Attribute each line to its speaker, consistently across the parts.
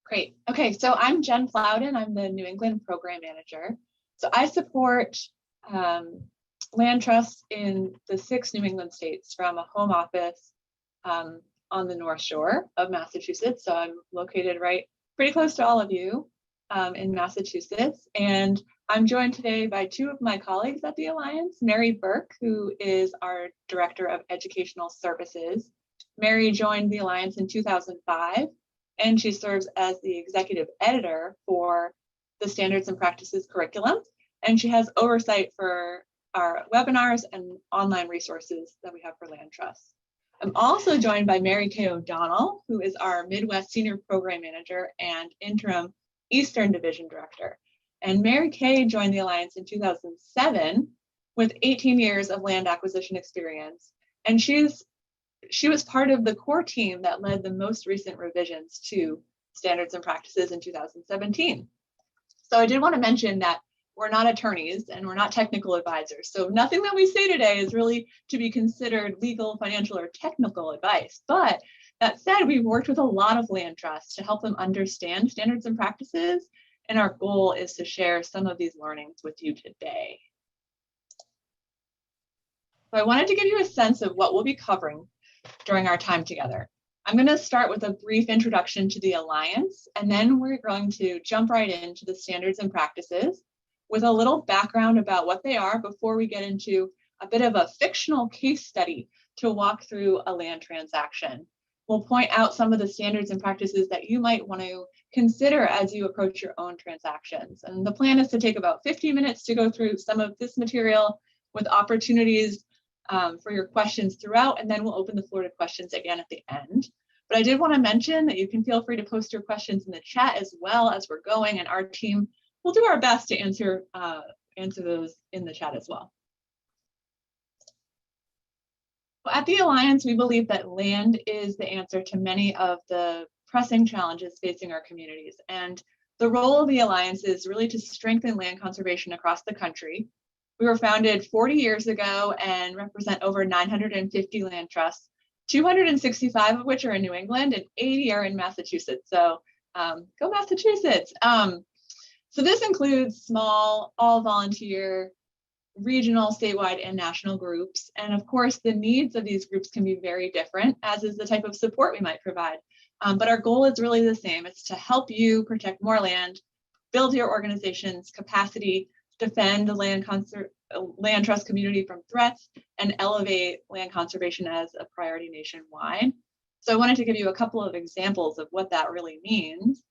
Speaker 1: Great. Okay, so I'm Jen Plowden. I'm the New England Program Manager. So I support land trusts in the 6 New England states from a home office on the North Shore of Massachusetts. So I'm located pretty close to all of you in Massachusetts. And I'm joined today by 2 of my colleagues at the Alliance, Mary Burke, who is our Director of Educational Services. Mary joined the Alliance in 2005. And she serves as the executive editor for the Standards and Practices curriculum. And she has oversight for our webinars and online resources that we have for land trusts. I'm also joined by MaryKay O'Donnell, who is our Midwest Senior Program Manager and interim Eastern Division Director. And MaryKay joined the Alliance in 2007 with 18 years of land acquisition experience. And she was part of the core team that led the most recent revisions to Standards and Practices in 2017. So I did want to mention that we're not attorneys and we're not technical advisors. So nothing that we say today is really to be considered legal, financial, or technical advice. But that said, we've worked with a lot of land trusts to help them understand standards and practices. And our goal is to share some of these learnings with you today. So I wanted to give you a sense of what we'll be covering during our time together. I'm going to start with a brief introduction to the Alliance, and then we're going to jump right into the standards and practices with a little background about what they are before we get into a bit of a fictional case study to walk through a land transaction. We'll point out some of the standards and practices that you might want to consider as you approach your own transactions. And the plan is to take about 50 minutes to go through some of this material with opportunities for your questions throughout, and then we'll open the floor to questions again at the end. But I did want to mention that you can feel free to post your questions in the chat as well as we're going, and our team will do our best to answer those in the chat as well. At the Alliance, we believe that land is the answer to many of the pressing challenges facing our communities. And the role of the Alliance is really to strengthen land conservation across the country. We were founded 40 years ago and represent over 950 land trusts, 265 of which are in New England and 80 are in Massachusetts. So go Massachusetts. So this includes small, all volunteer, regional, statewide, and national groups. And of course, the needs of these groups can be very different, as is the type of support we might provide. But our goal is really the same. It's to help you protect more land, build your organization's capacity, defend the land trust community from threats, and elevate land conservation as a priority nationwide. So I wanted to give you a couple of examples of what that really means.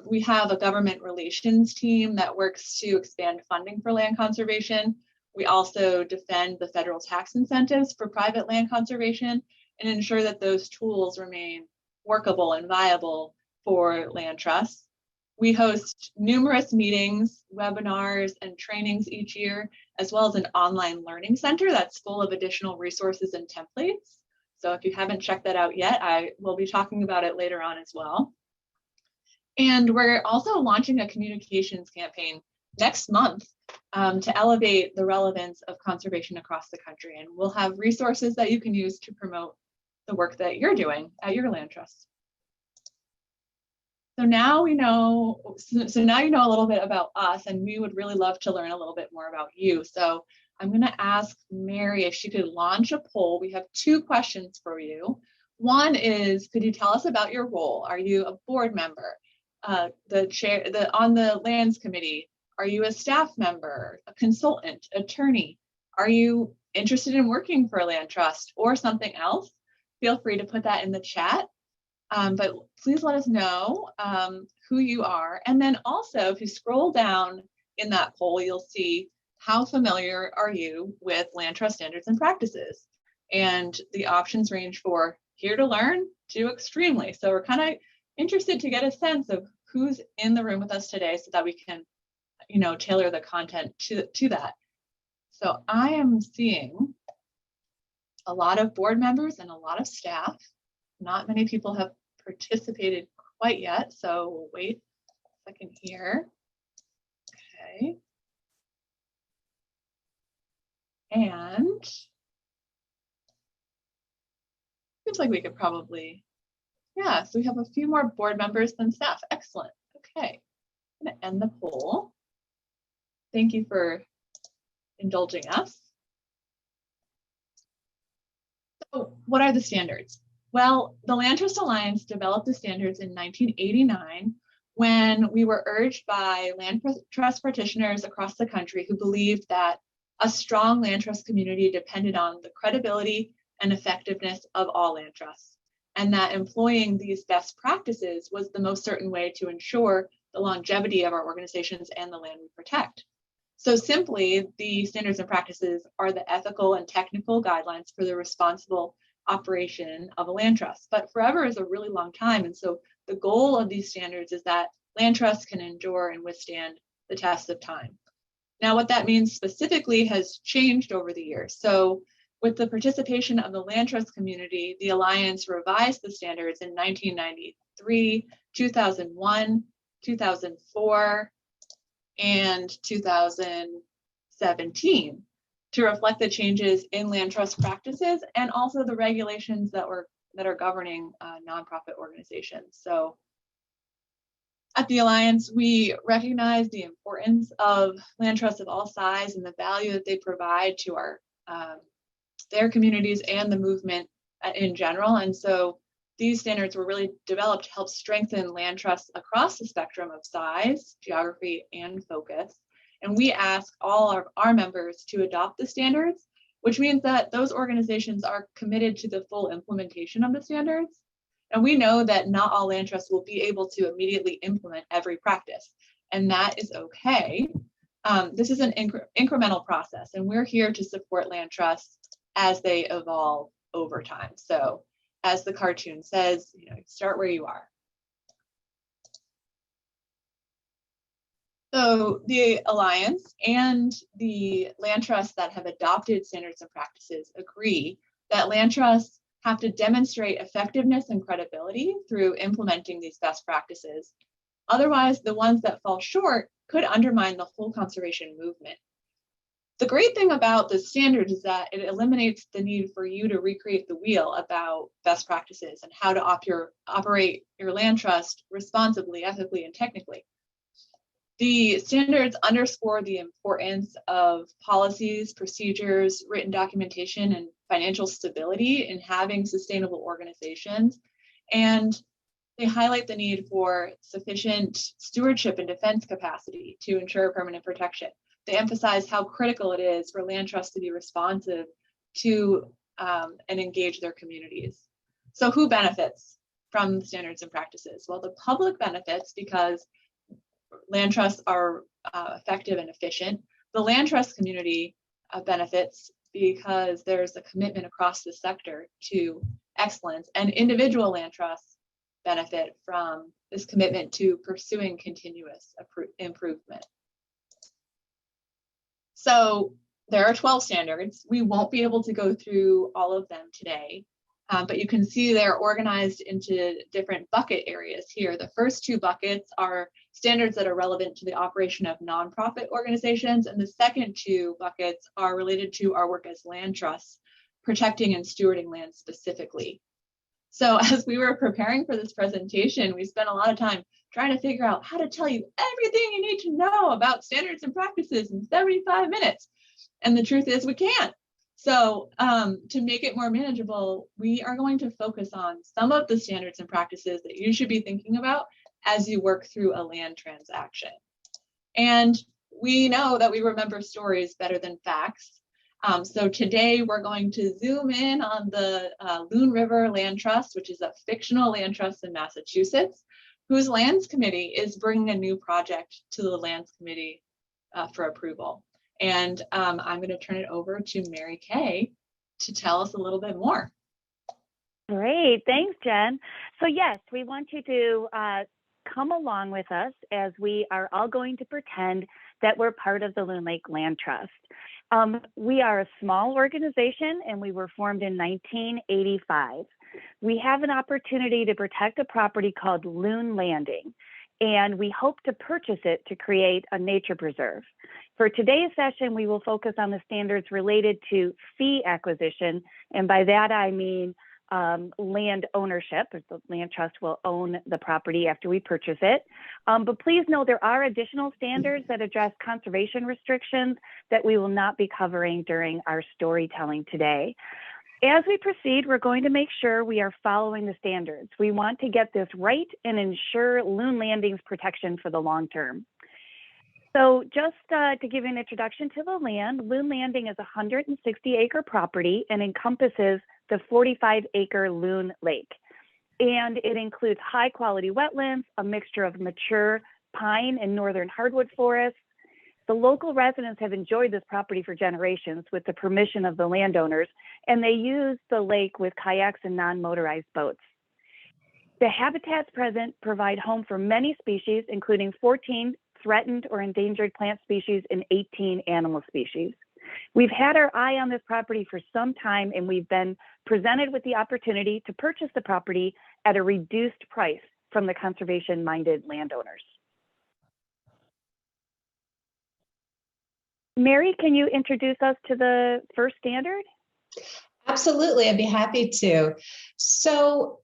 Speaker 1: We have a government relations team that works to expand funding for land conservation. We also defend the federal tax incentives for private land conservation and ensure that those tools remain workable and viable for land trusts. We host numerous meetings, webinars, and trainings each year, as well as an online learning center that's full of additional resources and templates. So if you haven't checked that out yet, I will be talking about it later on as well. And we're also launching a communications campaign next month to elevate the relevance of conservation across the country. And we'll have resources that you can use to promote the work that you're doing at your land trust. So now you know a little bit about us, and we would really love to learn a little bit more about you. So I'm going to ask Mary if she could launch a poll. We have 2 questions for you. One is, could you tell us about your role? Are you a board member, the chair, on the lands committee? Are you a staff member, a consultant, attorney? Are you interested in working for a land trust or something else? Feel free to put that in the chat. But please let us know who you are. And then also, if you scroll down in that poll, you'll see how familiar are you with land trust standards and practices. And the options range for here to learn to extremely. So we're kind of interested to get a sense of who's in the room with us today so that we can, tailor the content to that. So I am seeing a lot of board members and a lot of staff. Not many people have participated quite yet, so we'll wait a second here. Okay. And seems like we could probably Yeah, so we have a few more board members than staff. Excellent. Okay, I'm going to end the poll. Thank you for indulging us. So what are the standards? Well, the Land Trust Alliance developed the standards in 1989 when we were urged by land trust practitioners across the country who believed that a strong land trust community depended on the credibility and effectiveness of all land trusts, and that employing these best practices was the most certain way to ensure the longevity of our organizations and the land we protect. So simply, the standards and practices are the ethical and technical guidelines for the responsible operation of a land trust. But forever is a really long time. And so the goal of these standards is that land trusts can endure and withstand the test of time. Now, what that means specifically has changed over the years. So with the participation of the land trust community, the Alliance revised the standards in 1993, 2001, 2004, and 2017 to reflect the changes in land trust practices and also the regulations that are governing nonprofit organizations. So at the Alliance, we recognize the importance of land trusts of all size and the value that they provide to their communities and the movement in general. And so these standards were really developed to help strengthen land trusts across the spectrum of size, geography, and focus. And we ask all of our members to adopt the standards, which means that those organizations are committed to the full implementation of the standards. And we know that not all land trusts will be able to immediately implement every practice, and that is okay. This is an incremental process, and we're here to support land trusts as they evolve over time. So as the cartoon says, start where you are. So the Alliance and the land trusts that have adopted standards and practices agree that land trusts have to demonstrate effectiveness and credibility through implementing these best practices. Otherwise, the ones that fall short could undermine the whole conservation movement. The great thing about the standards is that it eliminates the need for you to recreate the wheel about best practices and how to operate your land trust responsibly, ethically, and technically. The standards underscore the importance of policies, procedures, written documentation, and financial stability in having sustainable organizations. And they highlight the need for sufficient stewardship and defense capacity to ensure permanent protection. They emphasize how critical it is for land trusts to be responsive to and engage their communities. So who benefits from the standards and practices? Well, the public benefits because land trusts are effective and efficient. The land trust community benefits because there's a commitment across the sector to excellence, and individual land trusts benefit from this commitment to pursuing continuous improvement. So there are 12 standards. We won't be able to go through all of them today, but you can see they're organized into different bucket areas here. The first two buckets are standards that are relevant to the operation of nonprofit organizations, and the second two buckets are related to our work as land trusts, protecting and stewarding land specifically. So as we were preparing for this presentation, we spent a lot of time trying to figure out how to tell you everything you need to know about standards and practices in 75 minutes. And the truth is we can't. So to make it more manageable, we are going to focus on some of the standards and practices that you should be thinking about as you work through a land transaction. And we know that we remember stories better than facts. So today we're going to zoom in on the Loon River Land Trust, which is a fictional land trust in Massachusetts, whose Lands Committee is bringing a new project to the Lands Committee for approval. And I'm going to turn it over to MaryKay to tell us a little bit more.
Speaker 2: Great, thanks, Jen. So yes, we want you to come along with us as we are all going to pretend that we're part of the Loon Lake Land Trust. We are a small organization and we were formed in 1985. We have an opportunity to protect a property called Loon Landing, and we hope to purchase it to create a nature preserve. For today's session, we will focus on the standards related to fee acquisition, and by that I mean land ownership. The land trust will own the property after we purchase it. But please know there are additional standards that address conservation restrictions that we will not be covering during our storytelling today. As we proceed, we're going to make sure we are following the standards. We want to get this right and ensure loon landing's protection for the long term. So just to give you an introduction to the land, Loon Landing is a 160-acre property and encompasses the 45-acre Loon Lake. And it includes high-quality wetlands, a mixture of mature pine and northern hardwood forests. The local residents have enjoyed this property for generations with the permission of the landowners, and they use the lake with kayaks and non-motorized boats. The habitats present provide home for many species, including 14 threatened or endangered plant species and 18 animal species. We've had our eye on this property for some time, and we've been presented with the opportunity to purchase the property at a reduced price from the conservation-minded landowners. Mary, can you introduce us to the first standard?
Speaker 3: Absolutely, I'd be happy to. So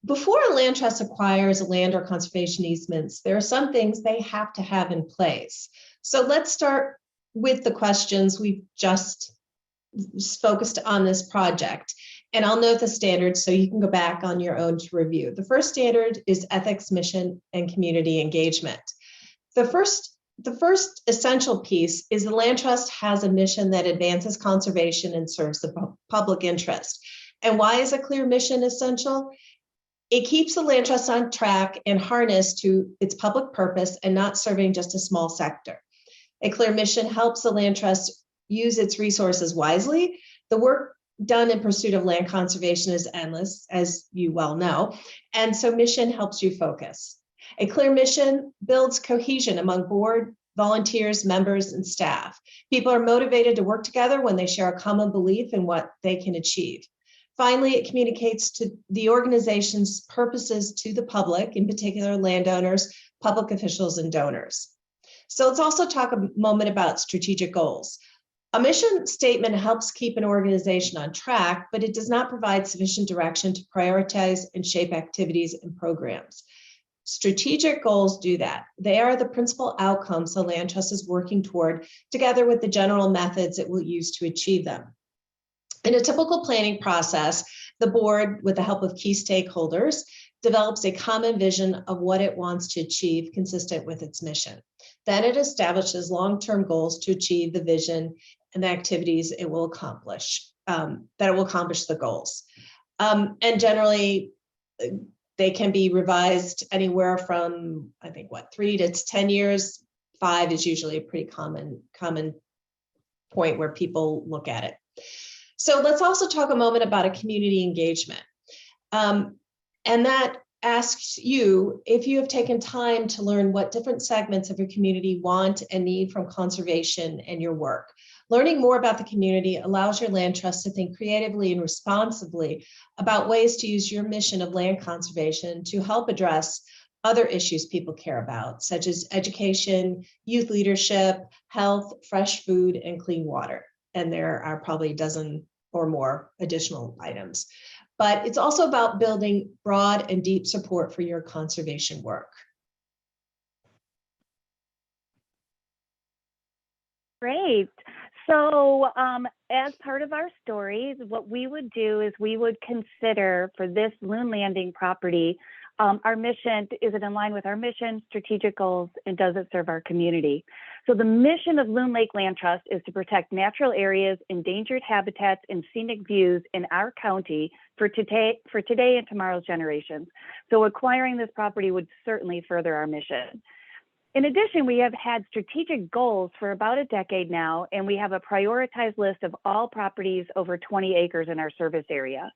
Speaker 3: before a land trust acquires land or conservation easements, there are some things they have to have in place. So let's start with the questions we've just focused on this project. And I'll note the standards so you can go back on your own to review. The first standard is ethics, mission, and community engagement. The first essential piece is the land trust has a mission that advances conservation and serves the public interest. And why is a clear mission essential? It keeps the land trust on track and harnessed to its public purpose and not serving just a small sector. A clear mission helps the land trust use its resources wisely. The work done in pursuit of land conservation is endless, as you well know, and so mission helps you focus. A clear mission builds cohesion among board, volunteers, members, and staff. People are motivated to work together when they share a common belief in what they can achieve. Finally, it communicates to the organization's purposes to the public, in particular landowners, public officials, and donors. So let's also talk a moment about strategic goals. A mission statement helps keep an organization on track, but it does not provide sufficient direction to prioritize and shape activities and programs. Strategic goals do that. They are the principal outcomes the land trust is working toward, together with the general methods it will use to achieve them. In a typical planning process, the board, with the help of key stakeholders, develops a common vision of what it wants to achieve consistent with its mission. Then it establishes long-term goals to achieve the vision and the activities it will accomplish, that it will accomplish the goals. And generally, they can be revised anywhere from, I think, 3 to 10 years. 5 is usually a pretty common point where people look at it. So let's also talk a moment about a community engagement. And that asks you if you have taken time to learn what different segments of your community want and need from conservation and your work. Learning more about the community allows your land trust to think creatively and responsibly about ways to use your mission of land conservation to help address other issues people care about, such as education, youth leadership, health, fresh food, and clean water. And there are probably a dozen or more additional items. But it's also about building broad and deep support for your conservation work.
Speaker 2: Great. So as part of our stories, what we would do is we would consider for this Loon Landing property, our mission, is it in line with our mission, strategic goals, and does it serve our community? So the mission of Loon Lake Land Trust is to protect natural areas, endangered habitats, and scenic views in our county for today and tomorrow's generations. So acquiring this property would certainly further our mission. In addition, we have had strategic goals for about a decade now, and we have a prioritized list of all properties over 20 acres in our service area.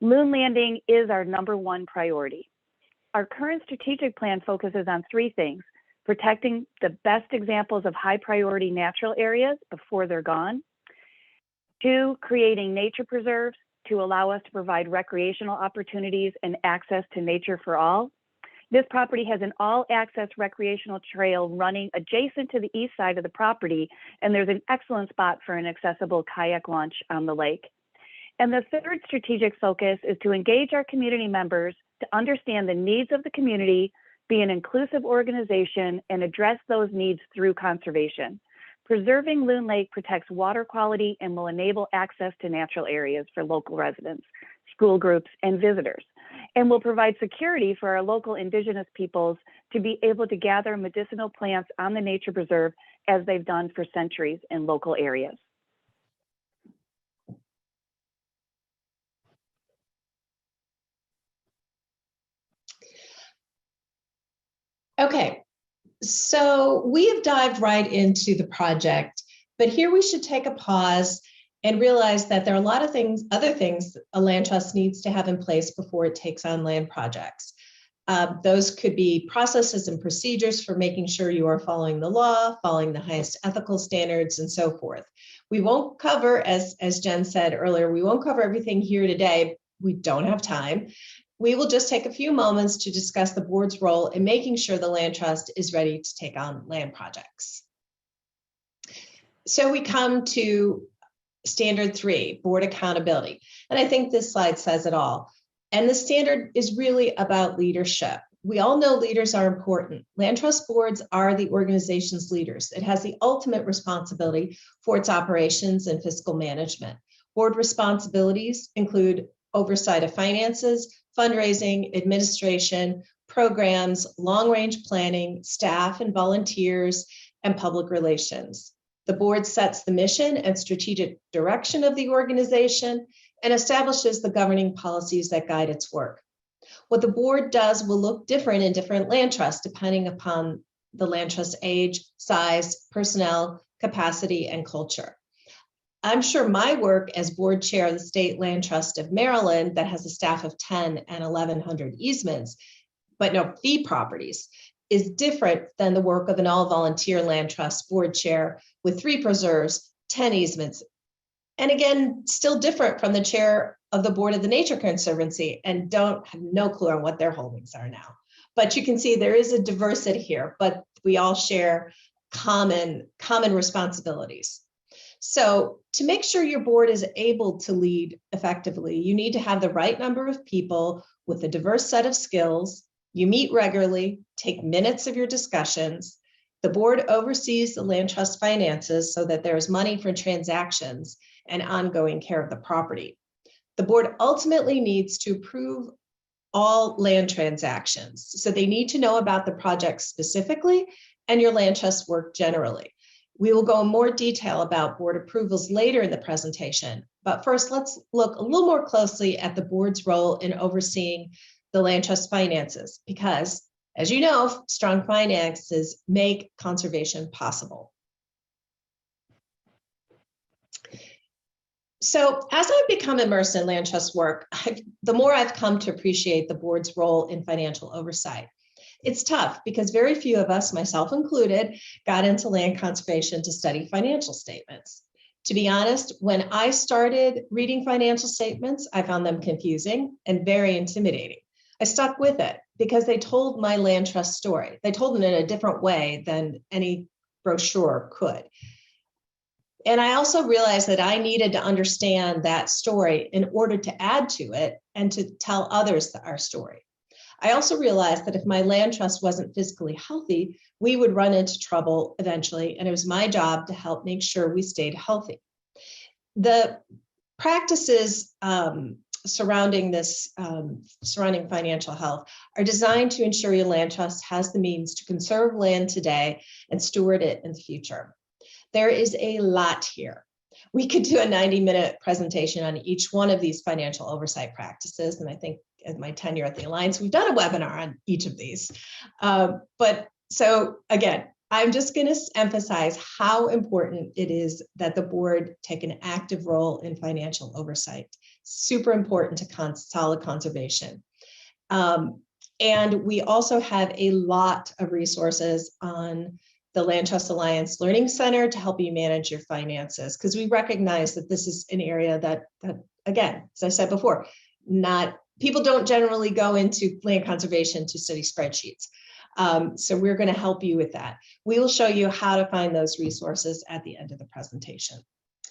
Speaker 2: Loon Landing is our #1 priority. Our current strategic plan focuses on 3 things: protecting the best examples of high priority natural areas before they're gone. 2, creating nature preserves to allow us to provide recreational opportunities and access to nature for all. This property has an all-access recreational trail running adjacent to the east side of the property, and there's an excellent spot for an accessible kayak launch on the lake. And the third strategic focus is to engage our community members to understand the needs of the community, be an inclusive organization, and address those needs through conservation. Preserving Loon Lake protects water quality and will enable access to natural areas for local residents, school groups, and visitors, and will provide security for our local indigenous peoples to be able to gather medicinal plants on the nature preserve as they've done for centuries in local areas.
Speaker 3: Okay, so we have dived right into the project, but here we should take a pause and realize that there are a lot of things, other things a land trust needs to have in place before it takes on land projects. Those could be processes and procedures for making sure you are following the law, following the highest ethical standards, and so forth. We won't cover, as Jen said earlier, we won't cover everything here today. We don't have time. We will just take a few moments to discuss the board's role in making sure the land trust is ready to take on land projects. So we come to standard 3, board accountability. And I think this slide says it all. And the standard is really about leadership. We all know leaders are important. Land trust boards are the organization's leaders. It has the ultimate responsibility for its operations and fiscal management. Board responsibilities include oversight of finances, fundraising, administration, programs, long-range planning, staff and volunteers, and public relations. The board sets the mission and strategic direction of the organization and establishes the governing policies that guide its work. What the board does will look different in different land trusts depending upon the land trust age, size, personnel, capacity, and culture. I'm sure my work as board chair of the State Land Trust of Maryland that has a staff of 10 and 1,100 easements, but no fee properties, is different than the work of an all-volunteer land trust board chair with 3 preserves, 10 easements, and again, still different from the chair of the board of the Nature Conservancy and don't have no clue on what their holdings are now. But you can see there is a diversity here, but we all share common responsibilities. So to make sure your board is able to lead effectively, you need to have the right number of people with a diverse set of skills. You meet regularly, take minutes of your discussions. The board oversees the land trust finances so that there is money for transactions and ongoing care of the property. The board ultimately needs to approve all land transactions. So they need to know about the project specifically and your land trust work generally. We will go in more detail about board approvals later in the presentation, but first let's look a little more closely at the board's role in overseeing the land trust finances, because as you know, strong finances make conservation possible. So as I've become immersed in land trust work, the more I've come to appreciate the board's role in financial oversight. It's tough because very few of us, myself included, got into land conservation to study financial statements. To be honest, when I started reading financial statements, I found them confusing and very intimidating. I stuck with it because they told my land trust story. They told it in a different way than any brochure could. And I also realized that I needed to understand that story in order to add to it and to tell others our story. I also realized that if my land trust wasn't physically healthy, we would run into trouble eventually, and it was my job to help make sure we stayed healthy. The practices surrounding financial health are designed to ensure your land trust has the means to conserve land today and steward it in the future. There is a lot here. We could do a 90-minute presentation on each one of these financial oversight practices, and I think in my tenure at the Alliance, we've done a webinar on each of these. But so again, I'm just going to emphasize how important it is that the board take an active role in financial oversight. Super important to solid conservation. And we also have a lot of resources on the Land Trust Alliance Learning Center to help you manage your finances, because we recognize that this is an area that again, as I said before, people don't generally go into land conservation to study spreadsheets. So we're going to help you with that. We will show you how to find those resources at the end of the presentation.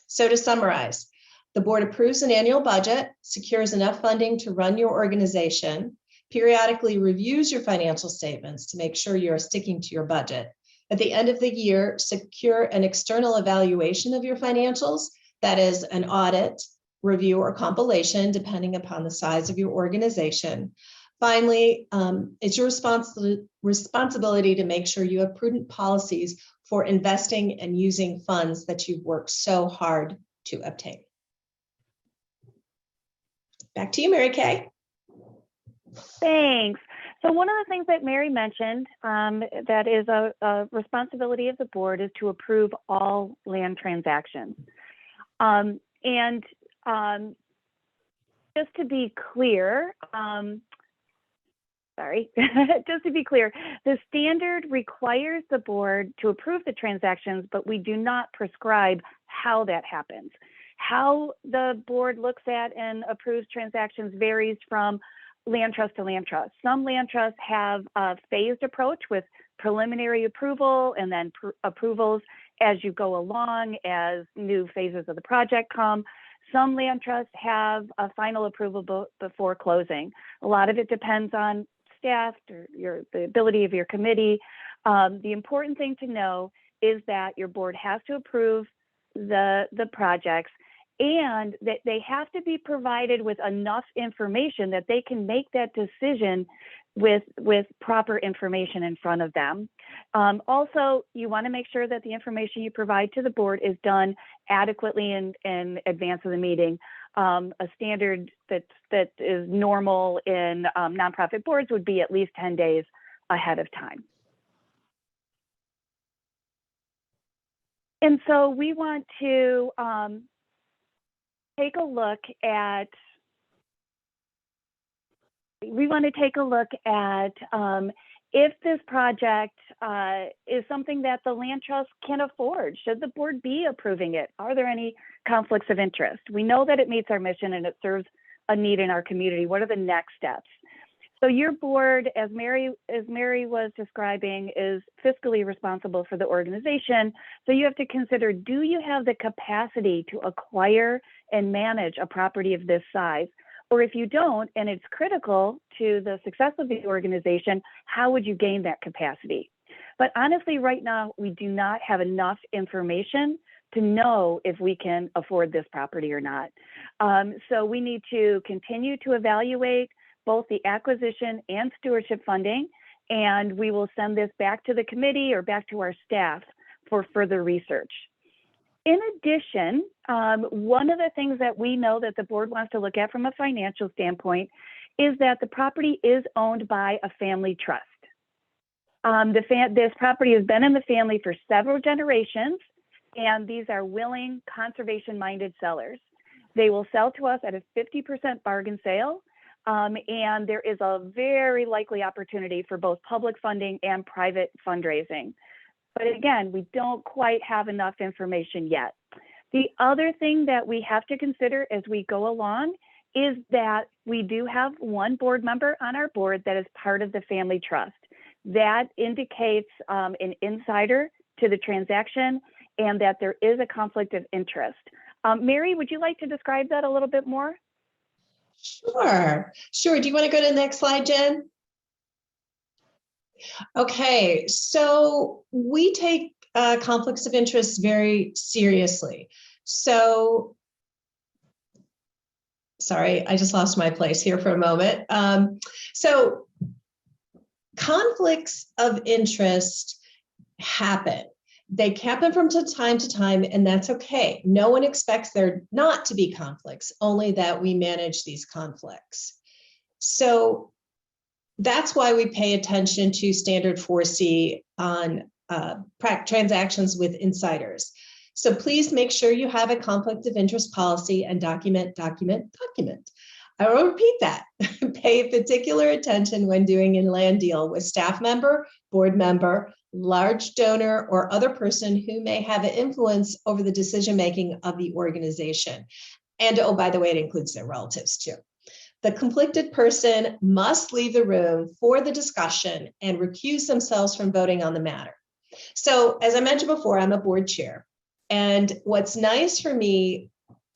Speaker 3: So to summarize, The board approves an annual budget, secures enough funding to run your organization, periodically reviews your financial statements to make sure you're sticking to your budget. At the end of the year, secure an external evaluation of your financials, that is an audit, review, or compilation, depending upon the size of your organization. Finally, it's your responsibility to make sure you have prudent policies for investing and using funds that you've worked so hard to obtain. Back to you, MaryKay.
Speaker 2: Thanks. So one of the things that Mary mentioned that is a responsibility of the board is to approve all land transactions. Just to be clear, just to be clear, the standard requires the board to approve the transactions, but we do not prescribe how that happens. How the board looks at and approves transactions varies from land trust to land trust. Some land trusts have a phased approach with preliminary approval and then approvals as you go along as new phases of the project come. Some land trusts have a final approval before closing. A lot of it depends on staff or the ability of your committee. The important thing to know is that your board has to approve the projects, and that they have to be provided with enough information that they can make that decision with proper information in front of them. Also, you want to make sure that the information you provide to the board is done adequately in advance of the meeting. A standard that is normal in nonprofit boards would be at least 10 days ahead of time. And so we want to take a look at if this project is something that the land trust can afford. Should the board be approving it? Are there any conflicts of interest? We know that it meets our mission and it serves a need in our community. What are the next steps? So your board, as Mary was describing, is fiscally responsible for the organization. So you have to consider, do you have the capacity to acquire and manage a property of this size? Or if you don't, and it's critical to the success of the organization, how would you gain that capacity? But honestly, right now, we do not have enough information to know if we can afford this property or not. So we need to continue to evaluate both the acquisition and stewardship funding, and we will send this back to the committee or back to our staff for further research. In addition, one of the things that we know that the board wants to look at from a financial standpoint is that the property is owned by a family trust. This property has been in the family for several generations, and these are willing, conservation-minded sellers. They will sell to us at a 50% bargain sale, and there is a very likely opportunity for both public funding and private fundraising. But again, we don't quite have enough information yet. The other thing that we have to consider as we go along is that we do have one board member on our board that is part of the family trust. That indicates an insider to the transaction and that there is a conflict of interest. Mary, would you like to describe that a little bit more?
Speaker 3: Sure. Do you want to go to the next slide, Jen? Okay, so we take conflicts of interest very seriously. So, sorry, I just lost my place here for a moment. So conflicts of interest happen. They happen from time to time, and that's okay. No one expects there not to be conflicts, only that we manage these conflicts. So that's why we pay attention to standard 4C on transactions with insiders. So please make sure you have a conflict of interest policy and document. I will repeat that. Pay particular attention when doing a land deal with staff member, board member, large donor, or other person who may have an influence over the decision-making of the organization. And oh, by the way, it includes their relatives too. The conflicted person must leave the room for the discussion and recuse themselves from voting on the matter. So as I mentioned before, I'm a board chair. And what's nice for me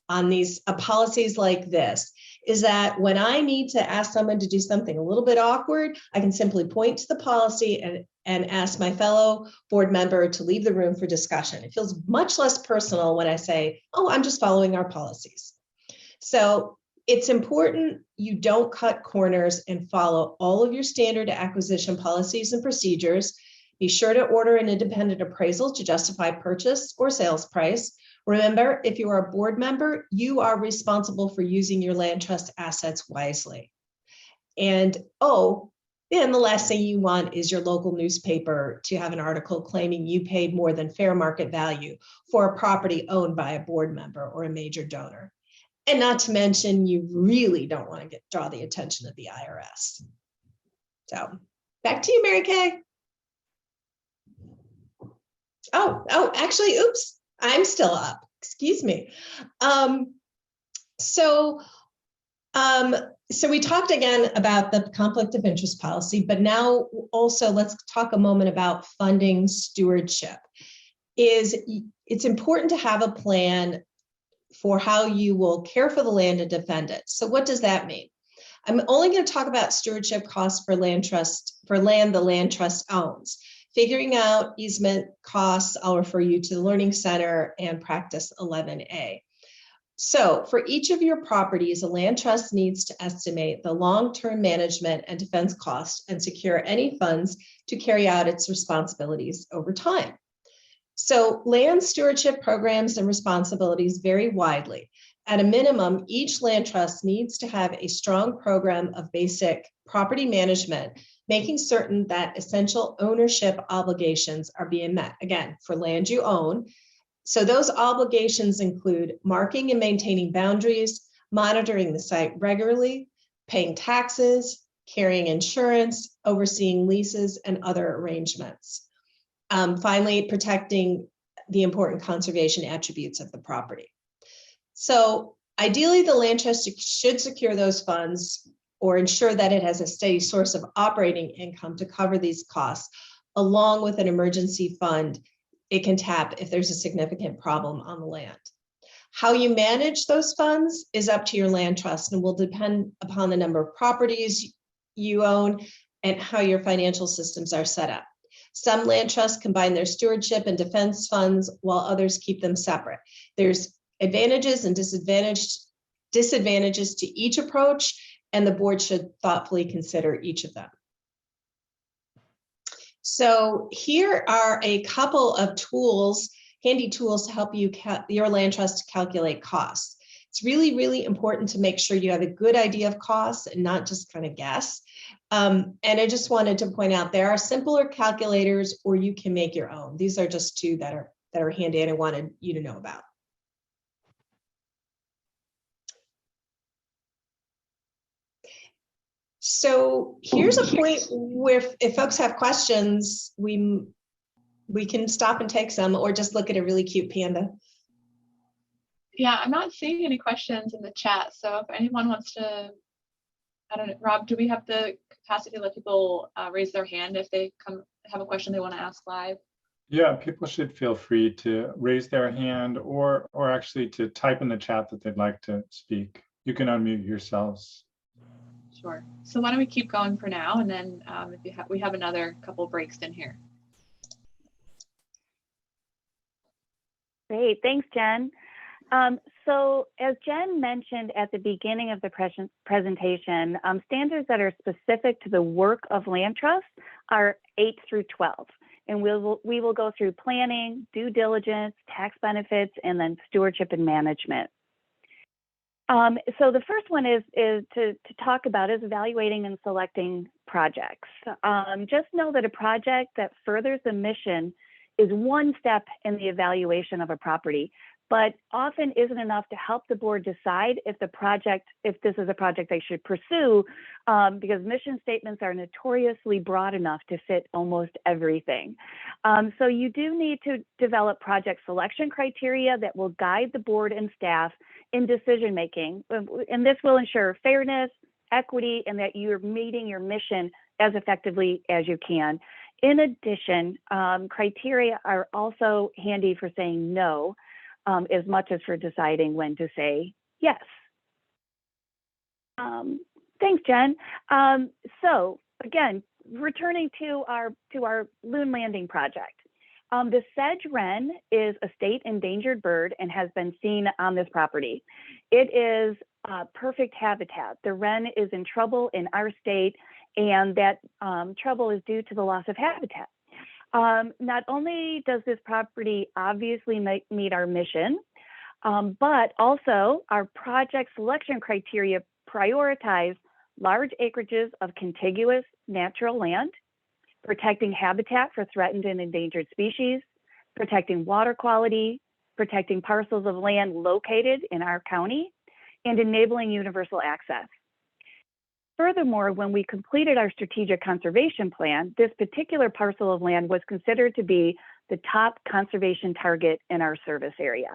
Speaker 3: on these policies like this is that when I need to ask someone to do something a little bit awkward, I can simply point to the policy and ask my fellow board member to leave the room for discussion. It feels much less personal when I say, oh, I'm just following our policies. So it's important you don't cut corners and follow all of your standard acquisition policies and procedures. Be sure to order an independent appraisal to justify purchase or sales price. Remember, if you are a board member, you are responsible for using your land trust assets wisely. And the last thing you want is your local newspaper to have an article claiming you paid more than fair market value for a property owned by a board member or a major donor. And not to mention, you really don't want to draw the attention of the IRS. So back to you, MaryKay. Actually, oops, I'm still up. Excuse me. So we talked again about the conflict of interest policy, but now also let's talk a moment about funding stewardship. It's important to have a plan for how you will care for the land and defend it. So what does that mean? I'm only going to talk about stewardship costs for land the land trust owns. Figuring out easement costs, I'll refer you to the Learning Center and Practice 11A. So for each of your properties, a land trust needs to estimate the long-term management and defense costs and secure any funds to carry out its responsibilities over time. So land stewardship programs and responsibilities vary widely. At a minimum, each land trust needs to have a strong program of basic property management, making certain that essential ownership obligations are being met, again, for land you own. So those obligations include marking and maintaining boundaries, monitoring the site regularly, paying taxes, carrying insurance, overseeing leases and other arrangements. Finally, protecting the important conservation attributes of the property. So ideally, the land trust should secure those funds or ensure that it has a steady source of operating income to cover these costs, along with an emergency fund it can tap if there's a significant problem on the land. How you manage those funds is up to your land trust and will depend upon the number of properties you own and how your financial systems are set up. Some land trusts combine their stewardship and defense funds while others keep them separate. There's advantages and disadvantages to each approach, and the board should thoughtfully consider each of them. So here are a couple of tools, handy tools to help you your land trust to calculate costs. It's really, really important to make sure you have a good idea of costs and not just kind of guess. And I just wanted to point out there are simpler calculators, or you can make your own. These are just two that are handy and I wanted you to know about. So here's a point where if folks have questions, we can stop and take some, or just look at a really cute panda.
Speaker 1: Yeah, I'm not seeing any questions in the chat. So if anyone wants to, I don't know, Rob, do we have the capacity to let people raise their hand if they have a question they want to ask live?
Speaker 4: Yeah, people should feel free to raise their hand or actually to type in the chat that they'd like to speak. You can unmute yourselves.
Speaker 1: Sure. So why don't we keep going for now, and then if we have another couple breaks in here.
Speaker 2: Great, thanks, Jen. So as Jen mentioned at the beginning of the presentation, standards that are specific to the work of land trusts are 8 through 12. And we will go through planning, due diligence, tax benefits, and then stewardship and management. So the first one is to talk about is evaluating and selecting projects. Just know that a project that furthers the mission is one step in the evaluation of a property, but often isn't enough to help the board decide if this is a project they should pursue, because mission statements are notoriously broad enough to fit almost everything. So you do need to develop project selection criteria that will guide the board and staff in decision making, and this will ensure fairness, equity, and that you're meeting your mission as effectively as you can. In addition, criteria are also handy for saying no. as much as for deciding when to say yes. Thanks, Jen. So again, returning to our loon landing project. The sedge wren is a state endangered bird and has been seen on this property. It is perfect habitat. The wren is in trouble in our state, and that trouble is due to the loss of habitat. Not only does this property obviously meet our mission, but also our project selection criteria prioritize large acreages of contiguous natural land, protecting habitat for threatened and endangered species, protecting water quality, protecting parcels of land located in our county, and enabling universal access. Furthermore, when we completed our strategic conservation plan, this particular parcel of land was considered to be the top conservation target in our service area.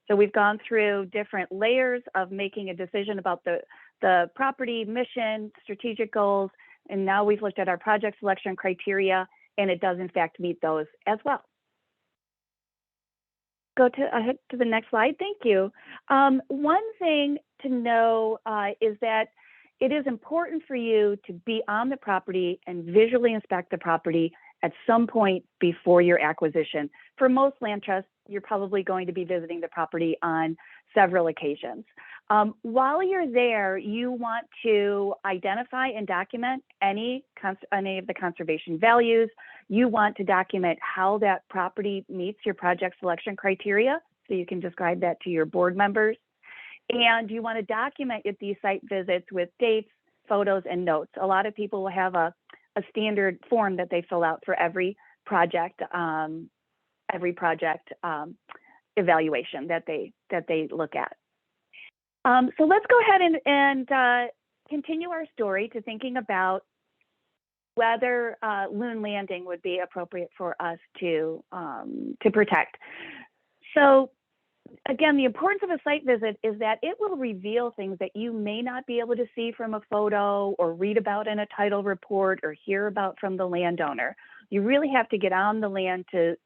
Speaker 2: So we've gone through different layers of making a decision about the property, mission, strategic goals, and now we've looked at our project selection criteria, and it does in fact meet those as well. Go ahead to the next slide. Thank you. One thing to know is that it is important for you to be on the property and visually inspect the property at some point before your acquisition. For most land trusts, you're probably going to be visiting the property on several occasions. While you're there, you want to identify and document any of the conservation values. You want to document how that property meets your project selection criteria, so you can describe that to your board members. And you want to document these site visits with dates, photos, and notes. A lot of people will have a standard form that they fill out for every project evaluation that they look at. So let's go ahead and continue our story to thinking about whether loon landing would be appropriate for us to protect. So again, the importance of a site visit is that it will reveal things that you may not be able to see from a photo or read about in a title report or hear about from the landowner. You really have to get on the land to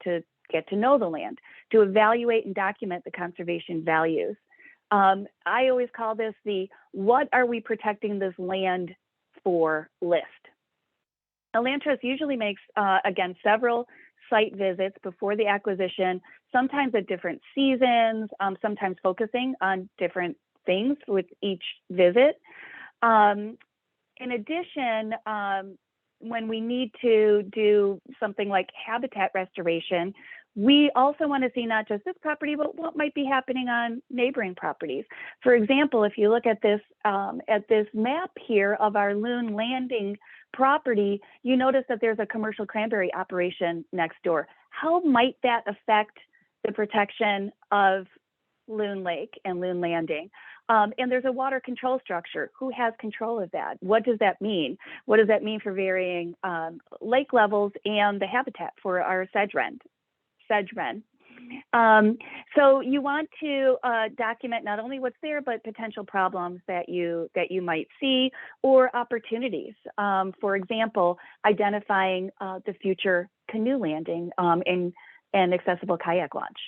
Speaker 2: get to know the land, to evaluate and document the conservation values. I always call this the "what are we protecting this land for" list. A land trust usually makes, again, several site visits before the acquisition, sometimes at different seasons, sometimes focusing on different things with each visit. In addition, when we need to do something like habitat restoration, we also want to see not just this property, but what might be happening on neighboring properties. For example, if you look at this map here of our loon landing property, you notice that there's a commercial cranberry operation next door. How might that affect the protection of Loon Lake and Loon Landing? And there's a water control structure. Who has control of that? What does that mean? What does that mean for varying lake levels and the habitat for our sedge wren? So you want to document not only what's there, but potential problems that you might see or opportunities. For example, identifying the future canoe landing and accessible kayak launch.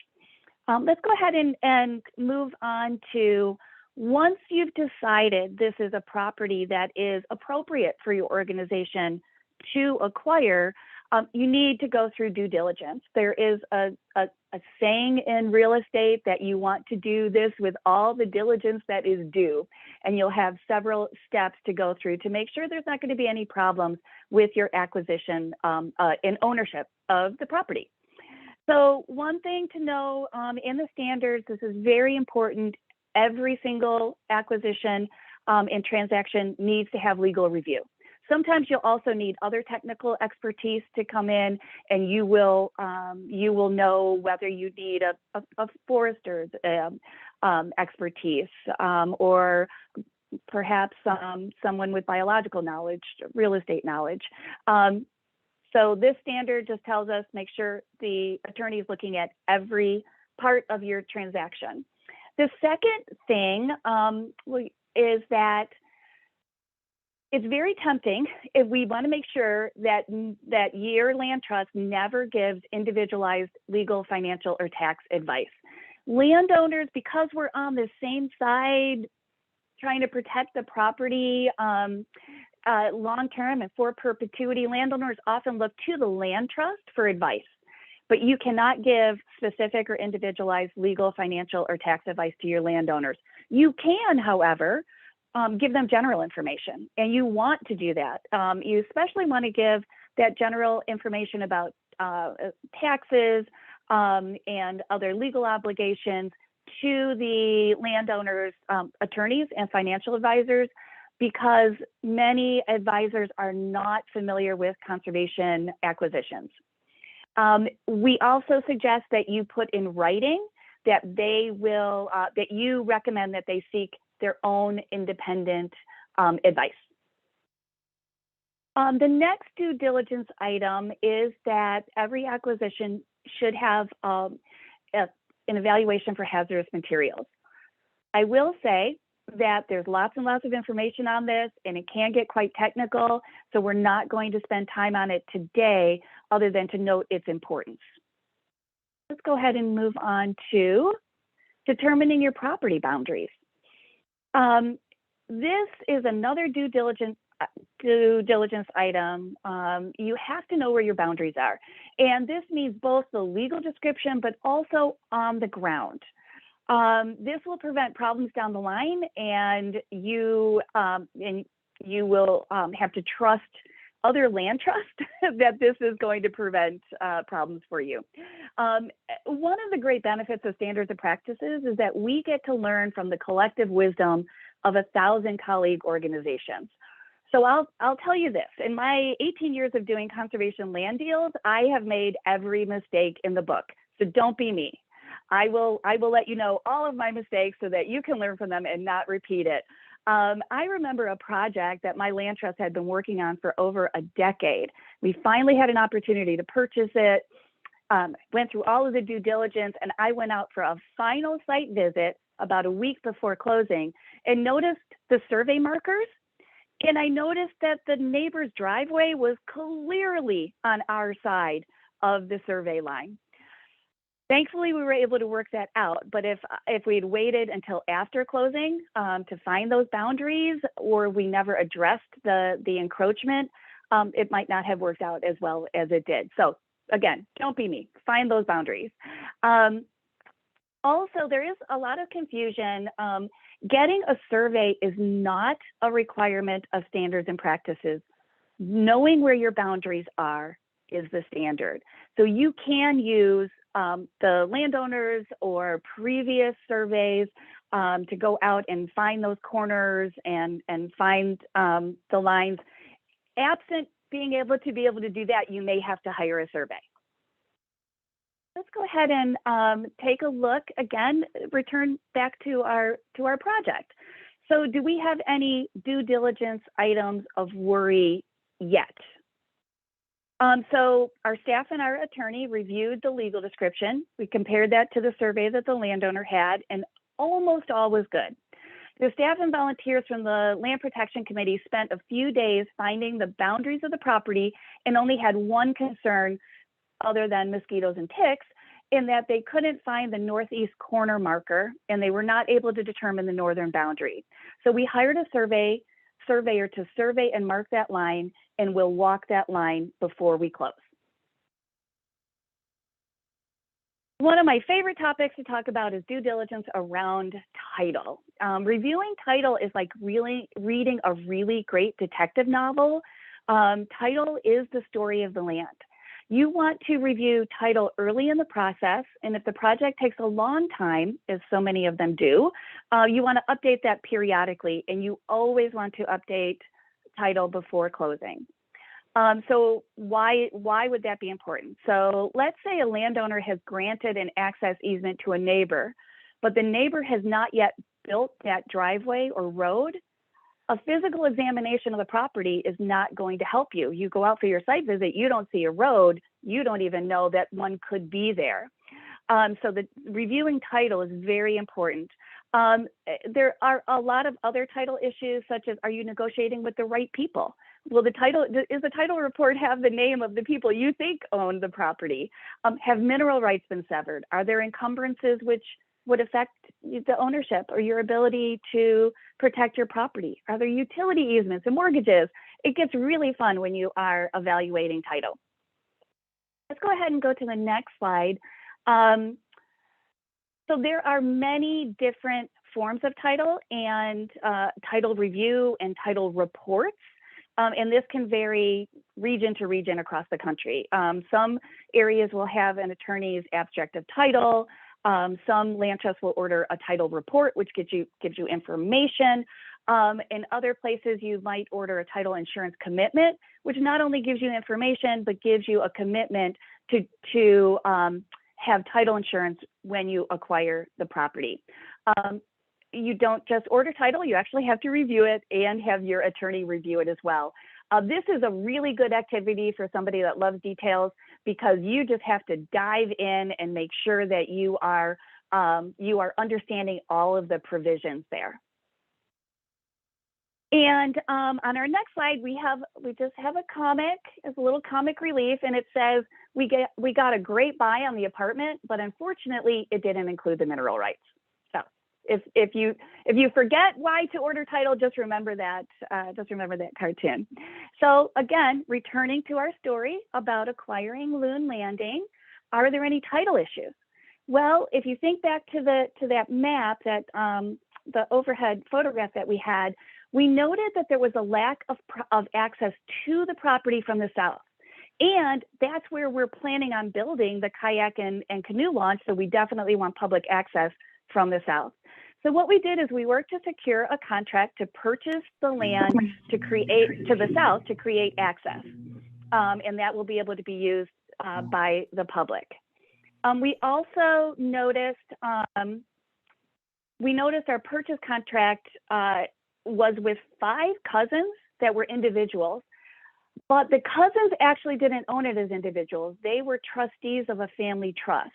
Speaker 2: Let's go ahead and move on to, once you've decided this is a property that is appropriate for your organization to acquire, you need to go through due diligence. There is a saying in real estate that you want to do this with all the diligence that is due, and you'll have several steps to go through to make sure there's not going to be any problems with your acquisition and ownership of the property. So one thing to know in the standards, this is very important. Every single acquisition and transaction needs to have legal review. Sometimes you'll also need other technical expertise to come in, and you will know whether you need a forester's expertise or perhaps someone with biological knowledge, real estate knowledge. So this standard just tells us make sure the attorney is looking at every part of your transaction. The second thing is that it's very tempting if we want to make sure that your land trust never gives individualized legal, financial, or tax advice. Landowners, because we're on the same side trying to protect the property long-term and for perpetuity, landowners often look to the land trust for advice, but you cannot give specific or individualized legal, financial, or tax advice to your landowners. You can, however, give them general information, and you want to do that. You especially want to give that general information about taxes and other legal obligations to the landowners' attorneys and financial advisors, because many advisors are not familiar with conservation acquisitions. We also suggest that you put in writing that they will, that you recommend that they seek their own independent advice. The next due diligence item is that every acquisition should have an evaluation for hazardous materials. I will say that there's lots and lots of information on this, and it can get quite technical, so we're not going to spend time on it today other than to note its importance. Let's go ahead and move on to determining your property boundaries. This is another due diligence item. You have to know where your boundaries are, and this means both the legal description but also on the ground. This will prevent problems down the line, and you will have to trust other land trust that this is going to prevent problems for you. One of the great benefits of standards and practices is that we get to learn from the collective wisdom of 1,000 colleague organizations. So I'll tell you this, in my 18 years of doing conservation land deals, I have made every mistake in the book. So don't be me. I will let you know all of my mistakes so that you can learn from them and not repeat it. I remember a project that my land trust had been working on for over a decade. We finally had an opportunity to purchase it, went through all of the due diligence, and I went out for a final site visit about a week before closing and noticed the survey markers. And I noticed that the neighbor's driveway was clearly on our side of the survey line. Thankfully, we were able to work that out. But if we'd waited until after closing to find those boundaries, or we never addressed the encroachment, it might not have worked out as well as it did. So again, don't be me. Find those boundaries. Also, there is a lot of confusion. Getting a survey is not a requirement of standards and practices. Knowing where your boundaries are is the standard. So you can use the landowners or previous surveys to go out and find those corners and find the lines. Absent being able to do that, you may have to hire a survey. Let's go ahead and take a look again, return back to our project. So do we have any due diligence items of worry yet? So our staff and our attorney reviewed the legal description. We compared that to the survey that the landowner had, and almost all was good. The staff and volunteers from the Land Protection Committee spent a few days finding the boundaries of the property and only had one concern other than mosquitoes and ticks, in that they couldn't find the northeast corner marker and they were not able to determine the northern boundary. So we hired a surveyor to survey and mark that line, and we'll walk that line before we close. One of my favorite topics to talk about is due diligence around title. Reviewing title is like really reading a really great detective novel. Title is the story of the land. You want to review title early in the process, and if the project takes a long time, as so many of them do, you want to update that periodically, and you always want to update title before closing. So why would that be important? So let's say a landowner has granted an access easement to a neighbor, but the neighbor has not yet built that driveway or road. A physical examination of the property is not going to help you. You go out for your site visit, you don't see a road, you don't even know that one could be there. So the reviewing title is very important. There are a lot of other title issues, such as, are you negotiating with the right people? Will does the title report have the name of the people you think own the property? Have mineral rights been severed? Are there encumbrances which would affect the ownership or your ability to protect your property? Are there utility easements and mortgages? It gets really fun when you are evaluating title. Let's go ahead and go to the next slide. So there are many different forms of title and title review and title reports. And this can vary region to region across the country. Some areas will have an attorney's abstract of title. Some land trusts will order a title report, which gives you information. In other places, you might order a title insurance commitment, which not only gives you information, but gives you a commitment to have title insurance when you acquire the property. You don't just order title, you actually have to review it and have your attorney review it as well. This is a really good activity for somebody that loves details, because you just have to dive in and make sure that you are understanding all of the provisions there. And on our next slide, we just have a comic, as a little comic relief, and it says, we got a great buy on the apartment, but unfortunately it didn't include the mineral rights. So if you forget why to order title, just remember that cartoon. So again, returning to our story about acquiring Loon Landing, are there any title issues? Well, if you think back to that map, that the overhead photograph that we had, we noted that there was a lack of access to the property from the south. And that's where we're planning on building the kayak and canoe launch. So we definitely want public access from the south. So what we did is we worked to secure a contract to purchase the land to the south to create access. And that will be able to be used by the public. We also noticed, our purchase contract was with 5 cousins that were individuals, but the cousins actually didn't own it as individuals. They were trustees of a family trust.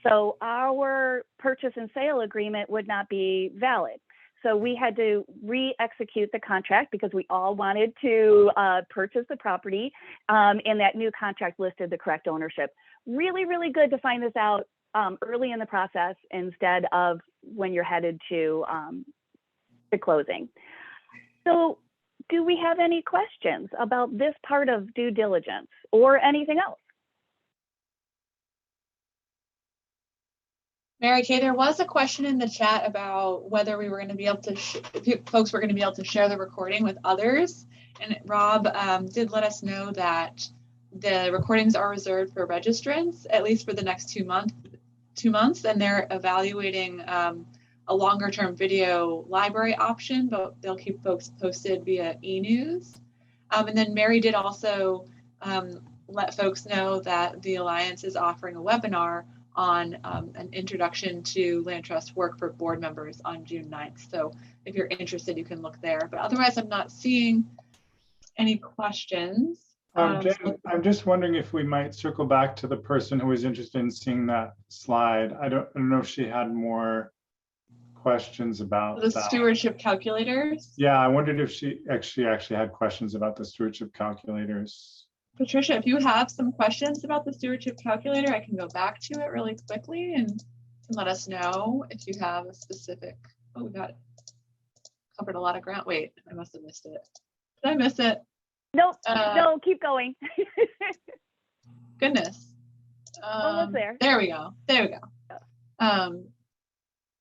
Speaker 2: So our purchase and sale agreement would not be valid. So we had to re-execute the contract because we all wanted to purchase the property, and that new contract listed the correct ownership. Really, really good to find this out early in the process instead of when you're headed to closing. So do we have any questions about this part of due diligence or anything else?
Speaker 1: MaryKay, there was a question in the chat about whether we were going to be able to, folks were going to be able to share the recording with others. And Rob did let us know that the recordings are reserved for registrants, at least for the next 2 months, and they're evaluating a longer term video library option, but they'll keep folks posted via e-news. And then Mary did also let folks know that the Alliance is offering a webinar on an introduction to land trust work for board members on June 9th. So if you're interested, you can look there. But otherwise, I'm not seeing any questions.
Speaker 4: Jen, I'm just wondering if we might circle back to the person who was interested in seeing that slide. I don't know if she had more questions about
Speaker 1: the
Speaker 4: that.
Speaker 1: Stewardship calculators.
Speaker 4: Yeah, I wondered if she actually had questions about the stewardship calculators.
Speaker 1: Patricia, if you have some questions about the stewardship calculator, I can go back to it really quickly and let us know if you have a specific. Oh, we got covered a lot of ground. Wait, I must have missed it. Did I miss it?
Speaker 2: Nope. No, keep going.
Speaker 1: Goodness.
Speaker 2: Almost there.
Speaker 1: There we go.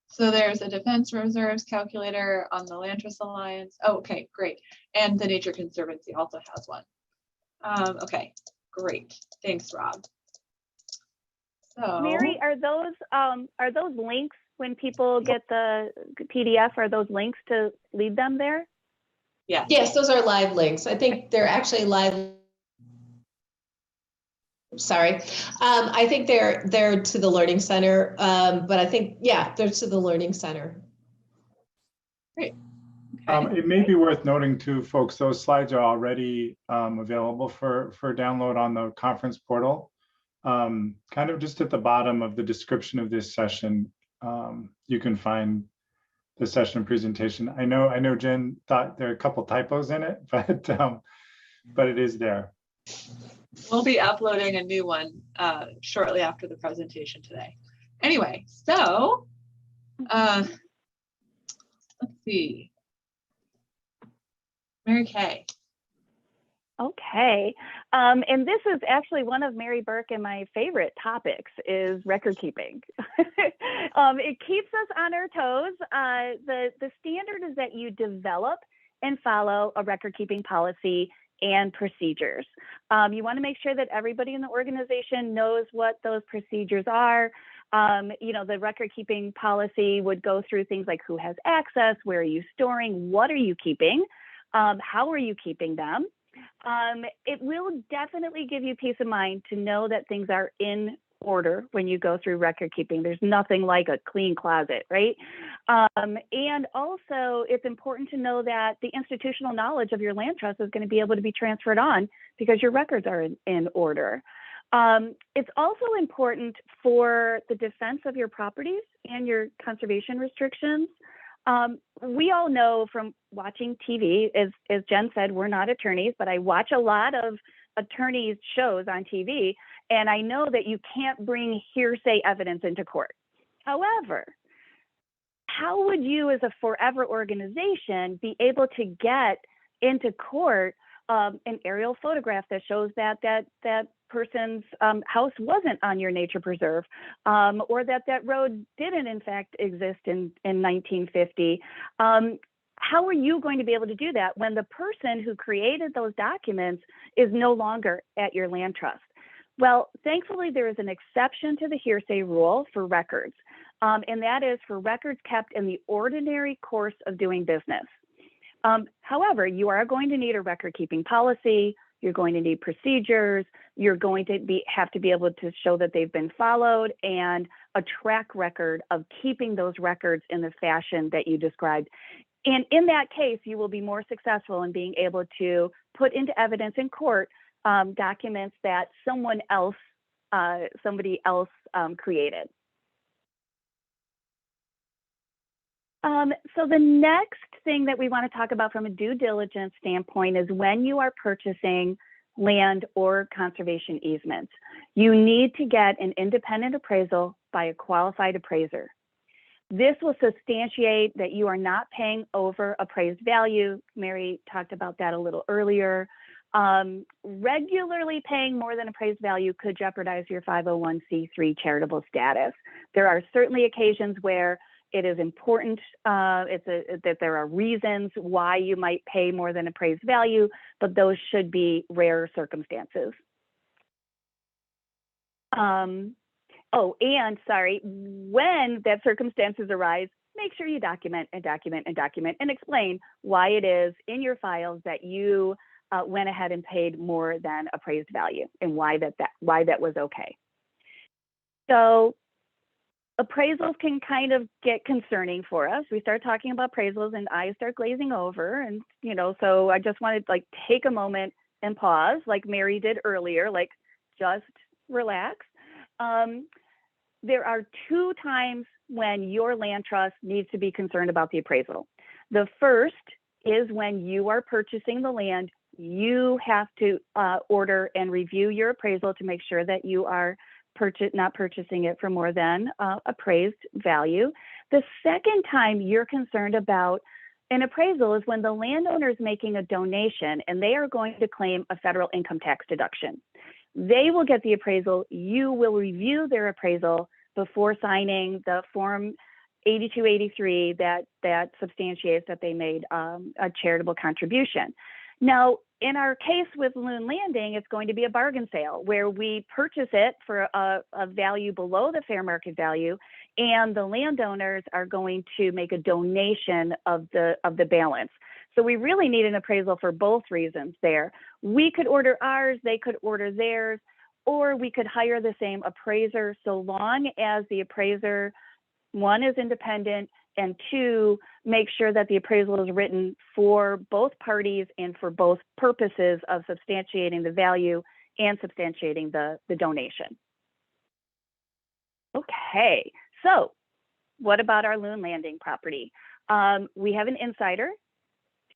Speaker 1: So there's a defense reserves calculator on the Land Trust Alliance. Oh, okay, great. And the Nature Conservancy also has one. Okay, great. Thanks, Rob. So
Speaker 2: Mary, are those links when people get the PDF? Are those links to lead them there?
Speaker 1: Yeah.
Speaker 3: Yes, those are live links. I think they're actually live. Sorry. I think they're to the Learning Center, but I think, yeah, they're to the Learning Center.
Speaker 1: Great. Okay.
Speaker 4: It may be worth noting too, folks, those slides are already available for download on the conference portal. Kind of just at the bottom of the description of this session, you can find the session presentation. I know Jen thought there are a couple typos in it, but it is there.
Speaker 1: We'll be uploading a new one shortly after the presentation today. Anyway, so Let's see. MaryKay.
Speaker 2: Okay. And this is actually one of Mary Burke and my favorite topics is record keeping. It keeps us on our toes. The standard is that you develop and follow a record keeping policy and procedures. You want to make sure that everybody in the organization knows what those procedures are. The record keeping policy would go through things like who has access, where are you storing, what are you keeping, how are you keeping them. It will definitely give you peace of mind to know that things are in order when you go through record keeping. There's nothing like a clean closet, right? And also it's important to know that the institutional knowledge of your land trust is going to be able to be transferred on because your records are in order. It's also important for the defense of your properties and your conservation restrictions. We all know from watching TV, as Jen said, we're not attorneys, but I watch a lot of attorneys shows on TV, and I know that you can't bring hearsay evidence into court. However, how would you as a forever organization be able to get into court an aerial photograph that shows that person's house wasn't on your nature preserve, or that road didn't in fact exist in 1950? How are you going to be able to do that when the person who created those documents is no longer at your land trust? Well, thankfully, there is an exception to the hearsay rule for records, and that is for records kept in the ordinary course of doing business. However, you are going to need a record keeping policy, you're going to need procedures, you're going to have to be able to show that they've been followed, and a track record of keeping those records in the fashion that you described. And in that case, you will be more successful in being able to put into evidence in court documents that somebody else created. So the next thing that we want to talk about from a due diligence standpoint is when you are purchasing land or conservation easements, you need to get an independent appraisal by a qualified appraiser. This will substantiate that you are not paying over appraised value. Mary talked about that a little earlier. Regularly paying more than appraised value could jeopardize your 501c3 charitable status. There are certainly occasions where it is important that there are reasons why you might pay more than appraised value, but those should be rare circumstances. When that circumstances arise, make sure you document and explain why it is in your files that you went ahead and paid more than appraised value and why that was okay. So appraisals can kind of get concerning for us. We start talking about appraisals and eyes start glazing over, and so I just wanted to take a moment and pause, like Mary did earlier, just relax. There are two times when your land trust needs to be concerned about the appraisal. The first is when you are purchasing the land, you have to order and review your appraisal to make sure that you are not purchasing it for more than appraised value. The second time you're concerned about an appraisal is when the landowner is making a donation and they are going to claim a federal income tax deduction. They will get the appraisal. You will review their appraisal before signing the Form 8283 that substantiates that they made a charitable contribution. Now, in our case with Loon Landing, it's going to be a bargain sale where we purchase it for a value below the fair market value, and the landowners are going to make a donation of the balance. So we really need an appraisal for both reasons there. We could order ours, they could order theirs, or we could hire the same appraiser so long as the appraiser, one, is independent, and two, make sure that the appraisal is written for both parties and for both purposes of substantiating the value and substantiating the donation. Okay, so what about our Loon Landing property? We have an insider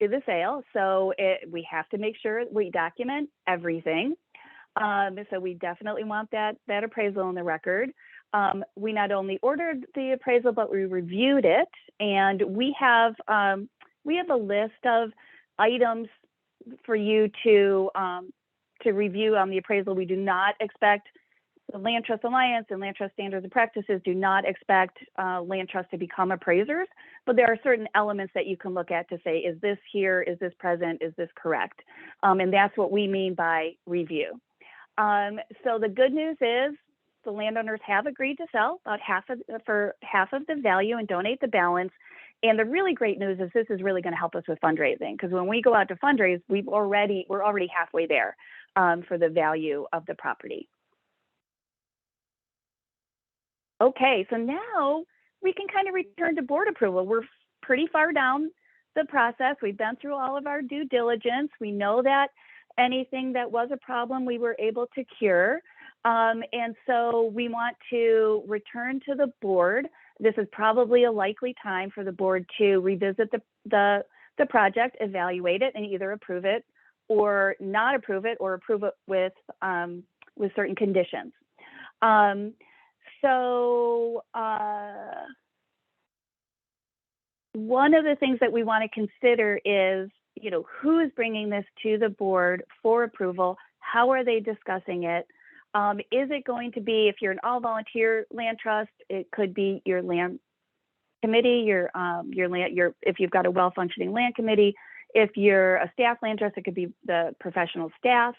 Speaker 2: to the sale, so we have to make sure we document everything. So we definitely want that appraisal on the record. We not only ordered the appraisal, but we reviewed it, and we have a list of items for you to review on the appraisal. We do not expect the Land Trust Alliance and Land Trust Standards and Practices do not expect land trusts to become appraisers, but there are certain elements that you can look at to say, is this here, is this present, is this correct? And that's what we mean by review. So the good news is the landowners have agreed to sell about for half of the value and donate the balance. And the really great news is this is really going to help us with fundraising, because when we go out to fundraise, we're already halfway there for the value of the property. Okay, so now we can kind of return to board approval. We're pretty far down the process. We've been through all of our due diligence. We know that anything that was a problem, we were able to cure. And so we want to return to the board. This is probably a likely time for the board to revisit the project, evaluate it, and either approve it or not approve it, or approve it with certain conditions. So one of the things that we want to consider is, who is bringing this to the board for approval? How are they discussing it? Is it going to be, if you're an all-volunteer land trust, it could be your land committee, if you've got a well-functioning land committee. If you're a staff land trust, it could be the professional staff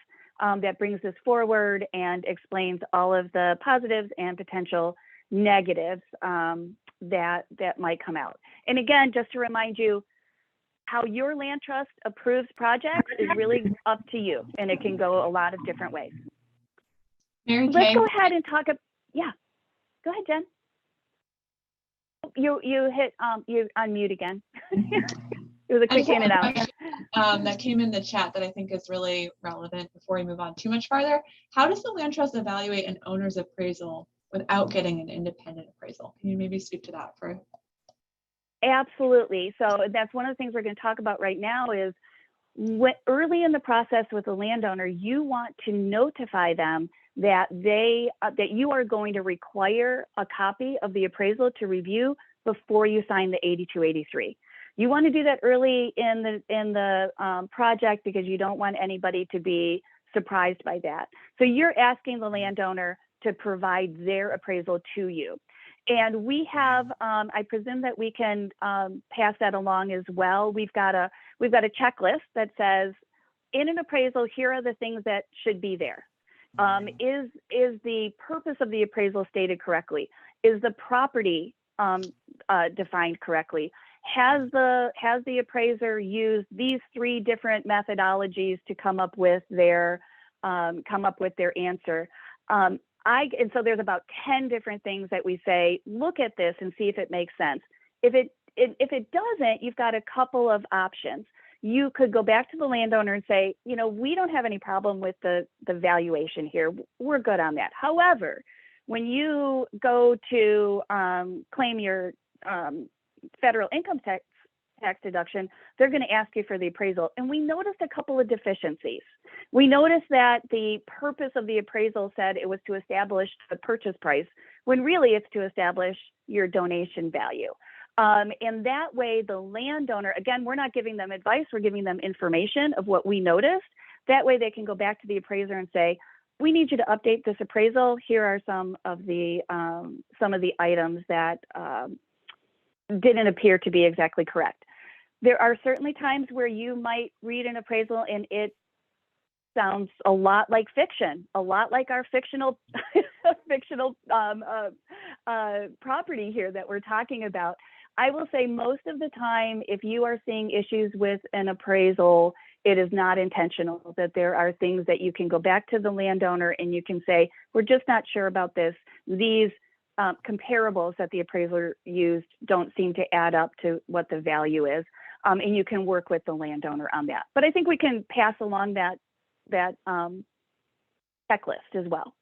Speaker 2: that brings this forward and explains all of the positives and potential negatives that might come out. And again, just to remind you, how your land trust approves projects is really up to you, and it can go a lot of different ways.
Speaker 1: MaryKay.
Speaker 2: Let's go ahead and talk. Yeah, go ahead, Jen. You hit you unmute again. It was a quick in and out.
Speaker 1: That came in the chat that I think is really relevant before we move on too much farther. How does the land trust evaluate an owner's appraisal without getting an independent appraisal? Can you maybe speak to that for?
Speaker 2: Absolutely. So that's one of the things we're going to talk about right now is early in the process with the landowner, you want to notify them that that you are going to require a copy of the appraisal to review before you sign the 8283. You want to do that early in the project because you don't want anybody to be surprised by that. So you're asking the landowner to provide their appraisal to you. And we have, I presume that we can pass that along as well. We've got a checklist that says, in an appraisal, here are the things that should be there. Is the purpose of the appraisal stated correctly? Is the property defined correctly? Has the appraiser used these 3 different methodologies to come up with their answer? And so there's about 10 different things that we say, look at this and see if it makes sense. If it doesn't, you've got a couple of options. You could go back to the landowner and say, we don't have any problem with the valuation here. We're good on that. However, when you go to claim your federal income tax deduction, they're going to ask you for the appraisal. And we noticed a couple of deficiencies. We noticed that the purpose of the appraisal said it was to establish the purchase price, when really it's to establish your donation value. And that way the landowner, again, we're not giving them advice, we're giving them information of what we noticed. That way they can go back to the appraiser and say, we need you to update this appraisal. Here are some of the items that didn't appear to be exactly correct. There are certainly times where you might read an appraisal and it sounds a lot like fiction, a lot like our fictional property here that we're talking about. I will say most of the time, if you are seeing issues with an appraisal, it is not intentional, that there are things that you can go back to the landowner and you can say, we're just not sure about this. These comparables that the appraiser used don't seem to add up to what the value is. And you can work with the landowner on that. But I think we can pass along that checklist as well.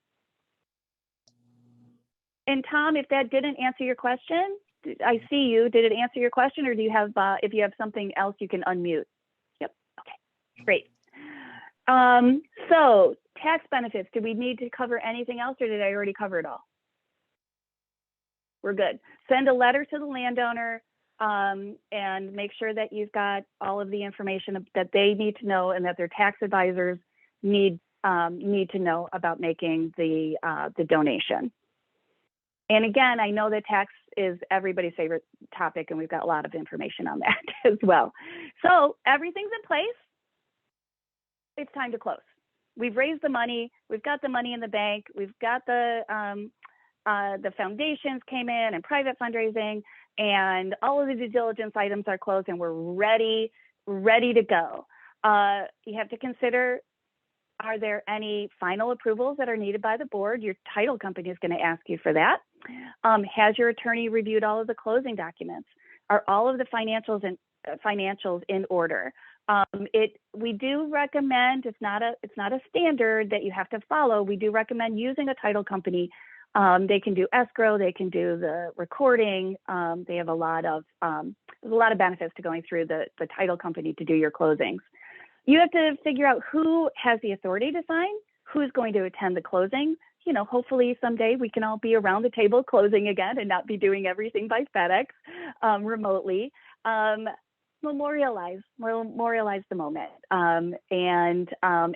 Speaker 2: And Tom, if that didn't answer your question, I see you. Did it answer your question, or do you have, if you have something else, you can unmute? Yep. Okay, great. So tax benefits, do we need to cover anything else, or did I already cover it all? we're good. Send a letter to the landowner and make sure that you've got all of the information that they need to know and that their tax advisors need to know about making the donation. And again, I know that tax is everybody's favorite topic, and we've got a lot of information on that as well. So everything's in place. It's time to close. We've raised the money. We've got the money in the bank. We've got the foundations came in and private fundraising, and all of the due diligence items are closed, and we're ready to go. You have to consider, are there any final approvals that are needed by the board? Your title company is going to ask you for that. Has your attorney reviewed all of the closing documents? Are all of the financials in order? We do recommend, it's not a standard that you have to follow. We do recommend using a title company. They can do escrow, they can do the recording. They have there's a lot of benefits to going through the title company to do your closings. You have to figure out who has the authority to sign, who's going to attend the closing. You know, hopefully someday we can all be around the table closing again and not be doing everything by FedEx remotely. Memorialize the moment. And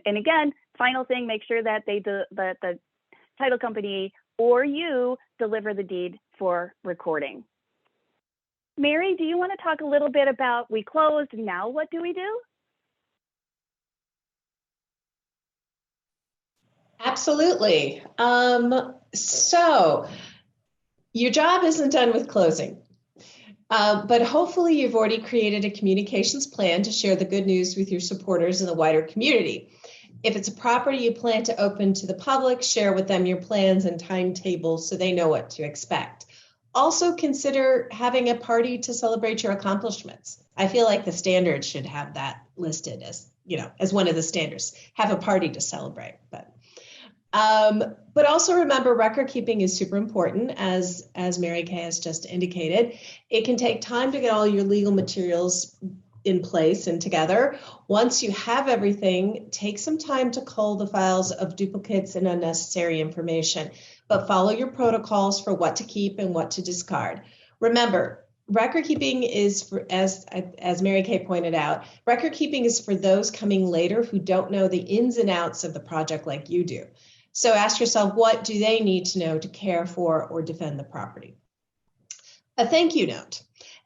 Speaker 2: again, final thing, make sure that that the title company or you deliver the deed for recording. Mary, do you want to talk a little bit about we closed, now what do we do?
Speaker 3: Absolutely. So your job isn't done with closing, but hopefully you've already created a communications plan to share the good news with your supporters in the wider community. If it's a property you plan to open to the public, share with them your plans and timetables so they know what to expect. Also consider having a party to celebrate your accomplishments. I feel like the standards should have that listed as one of the standards. Have a party to celebrate, but also remember, record keeping is super important, as MaryKay has just indicated. It can take time to get all your legal materials in place and together. Once you have everything, take some time to cull the files of duplicates and unnecessary information, but follow your protocols for what to keep and what to discard. Remember, record keeping is for, as MaryKay pointed out, record keeping is for those coming later who don't know the ins and outs of the project like you do. So ask yourself, what do they need to know to care for or defend the property? A thank you note.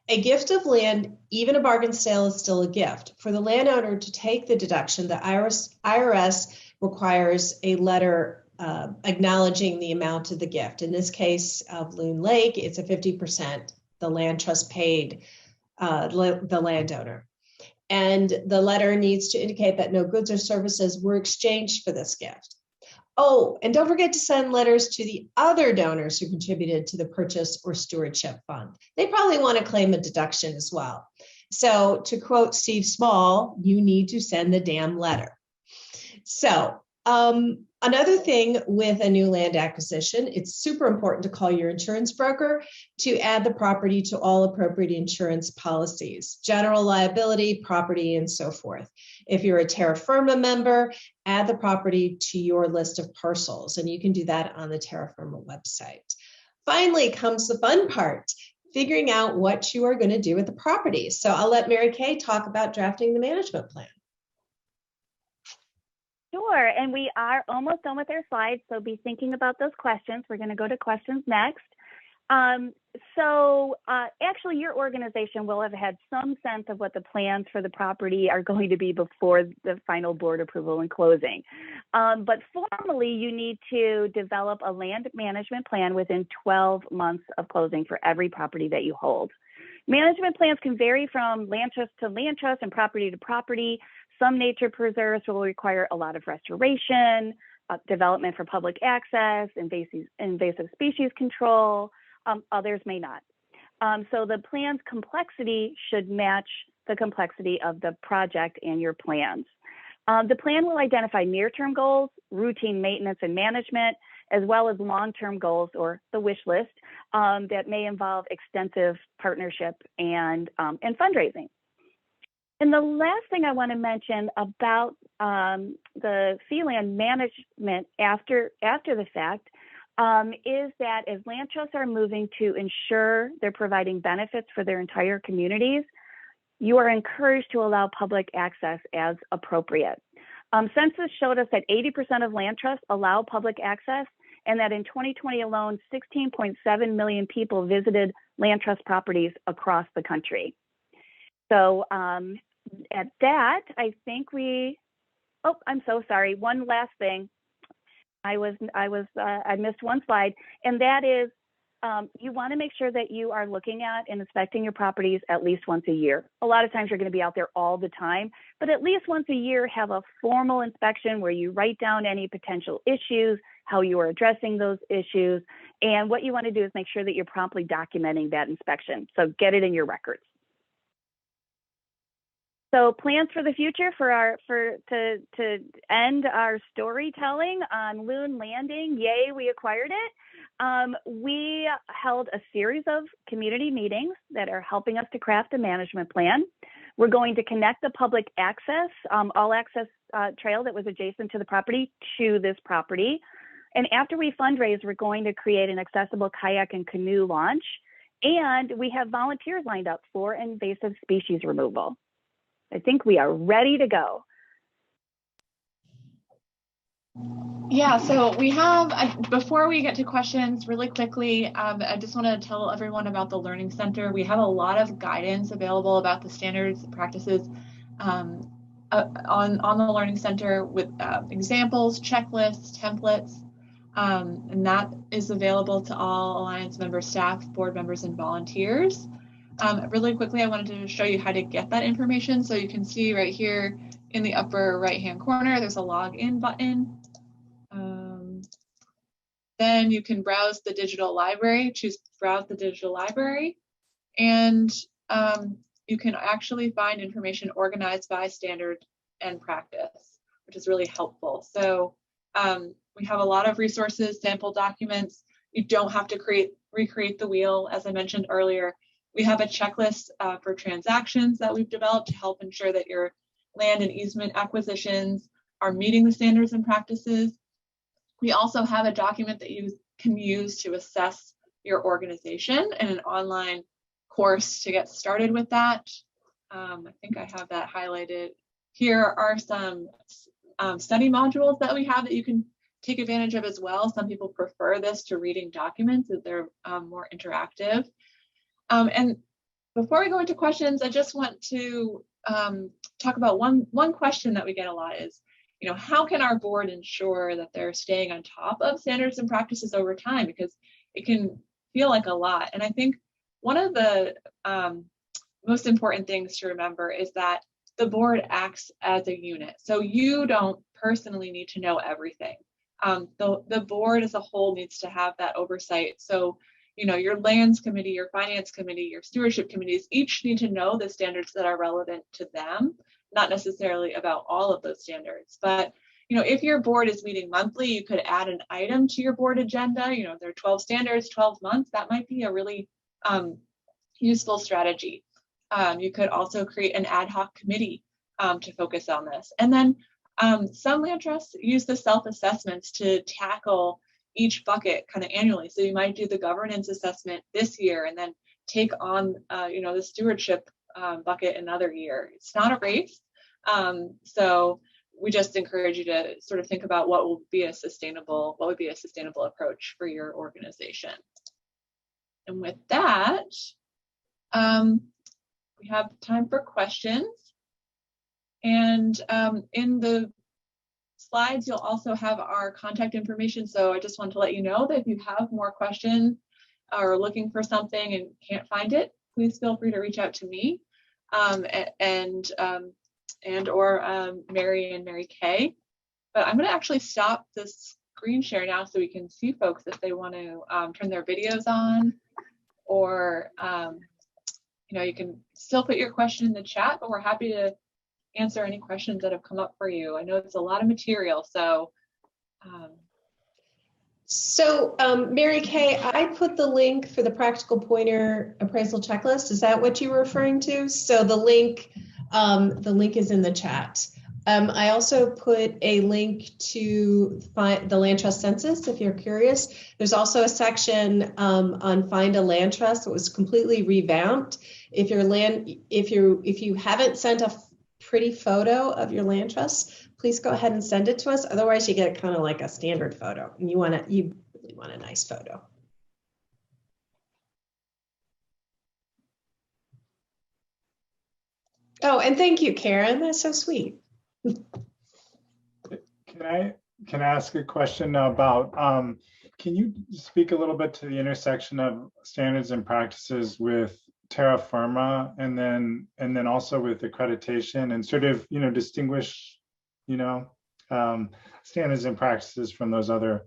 Speaker 3: A gift of land, even a bargain sale, is still a gift. For the landowner to take the deduction, the IRS requires a letter acknowledging the amount of the gift. In this case of Loon Lake, it's a 50%. The land trust paid the landowner. And the letter needs to indicate that no goods or services were exchanged for this gift. Oh, and don't forget to send letters to the other donors who contributed to the purchase or stewardship fund. They probably want to claim a deduction as well. So to quote Steve Small, you need to send the damn letter. So another thing with a new land acquisition, it's super important to call your insurance broker to add the property to all appropriate insurance policies, general liability, property, and so forth. If you're a terra firma member, add the property to your list of parcels, and you can do that on the terra firma website. Finally comes the fun part, figuring out what you are going to do with the property. So I'll let MaryKay talk about drafting the management plan.
Speaker 2: Sure, and we are almost done with our slides, so be thinking about those questions. We're going to go to questions next. Actually, your organization will have had some sense of what the plans for the property are going to be before the final board approval and closing. But formally, you need to develop a land management plan within 12 months of closing for every property that you hold. Management plans can vary from land trust to land trust and property to property. Some nature preserves will require a lot of restoration, development for public access, invasive species control. Others may not. So the plan's complexity should match the complexity of the project and your plans. The plan will identify near-term goals, routine maintenance and management, as well as long-term goals or the wish list that may involve extensive partnership and fundraising. And the last thing I want to mention about the fee land management after the fact, is that as land trusts are moving to ensure they're providing benefits for their entire communities, you are encouraged to allow public access as appropriate. Census showed us that 80% of land trusts allow public access, and that in 2020 alone, 16.7 million people visited land trust properties across the country. So at that, I think I'm so sorry. One last thing. I missed one slide, and that is you want to make sure that you are looking at and inspecting your properties at least once a year. A lot of times you're going to be out there all the time, but at least once a year, have a formal inspection where you write down any potential issues, how you are addressing those issues, and what you want to do is make sure that you're promptly documenting that inspection. So get it in your records. So plans for the future to end our storytelling on Loon Landing. Yay, we acquired it. We held a series of community meetings that are helping us to craft a management plan. We're going to connect the public access, all access trail that was adjacent to the property to this property. And after we fundraise, we're going to create an accessible kayak and canoe launch. And we have volunteers lined up for invasive species removal. I think we are ready to go.
Speaker 1: Yeah, so we have, before we get to questions really quickly, I just want to tell everyone about the Learning Center. We have a lot of guidance available about the standards and practices on the Learning Center with examples, checklists, templates, and that is available to all Alliance member staff, board members, and volunteers. Really quickly, I wanted to show you how to get that information. So you can see right here in the upper right-hand corner, there's a login button. Then you can browse the digital library, choose browse the digital library, and you can actually find information organized by standard and practice, which is really helpful. So we have a lot of resources, sample documents. You don't have to recreate the wheel, as I mentioned earlier. We have a checklist for transactions that we've developed to help ensure that your land and easement acquisitions are meeting the standards and practices. We also have a document that you can use to assess your organization and an online course to get started with that. I think I have that highlighted. Here are some study modules that we have that you can take advantage of as well. Some people prefer this to reading documents as they're more interactive. And before we go into questions, I just want to talk about one question that we get a lot is, how can our board ensure that they're staying on top of standards and practices over time? Because it can feel like a lot. And I think one of the most important things to remember is that the board acts as a unit. So you don't personally need to know everything. The board as a whole needs to have that oversight. So your lands committee, your finance committee, your stewardship committees, each need to know the standards that are relevant to them, not necessarily about all of those standards. But, if your board is meeting monthly, you could add an item to your board agenda. There are 12 standards, 12 months. That might be a really useful strategy. You could also create an ad hoc committee to focus on this. And then some land trusts use the self-assessments to tackle each bucket kind of annually. So you might do the governance assessment this year and then take on, the stewardship bucket another year. It's not a race. So we just encourage you to sort of think about what would be a sustainable approach for your organization. And with that, we have time for questions. And in the slides, you'll also have our contact information. So I just want to let you know that if you have more questions or looking for something and can't find it, please feel free to reach out to me and or Mary and MaryKay. But I'm going to actually stop this screen share now so we can see folks if they want to turn their videos on, or you can still put your question in the chat, but we're happy to answer any questions that have come up for you. I know it's a lot of material, so.
Speaker 3: MaryKay, I put the link for the practical pointer appraisal checklist. Is that what you were referring to? So the link is in the chat. I also put a link to find the land trust census if you're curious. There's also a section on Find a Land Trust that was completely revamped. If you haven't sent a pretty photo of your land trust, please go ahead and send it to us. Otherwise, you get kind of like a standard photo, and you really want a nice photo. Oh, and thank you, Karen. That's so sweet.
Speaker 4: Can I ask a question about, can you speak a little bit to the intersection of standards and practices with terra firma and then also with accreditation, and sort of, distinguish, standards and practices from those other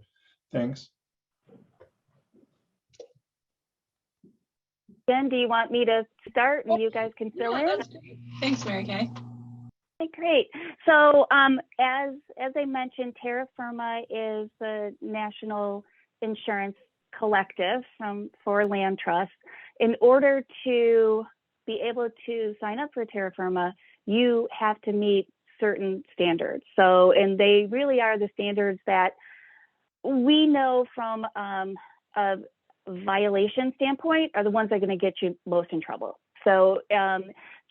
Speaker 4: things?
Speaker 2: Jen, do you want me to start and you guys can fill in?
Speaker 1: That's great. Thanks, MaryKay.
Speaker 2: Okay, great. So as I mentioned, terra firma is the national insurance collective for land trusts. In order to be able to sign up for terra firma, you have to meet certain standards. So, and they really are the standards that we know from a violation standpoint are the ones that are going to get you most in trouble. So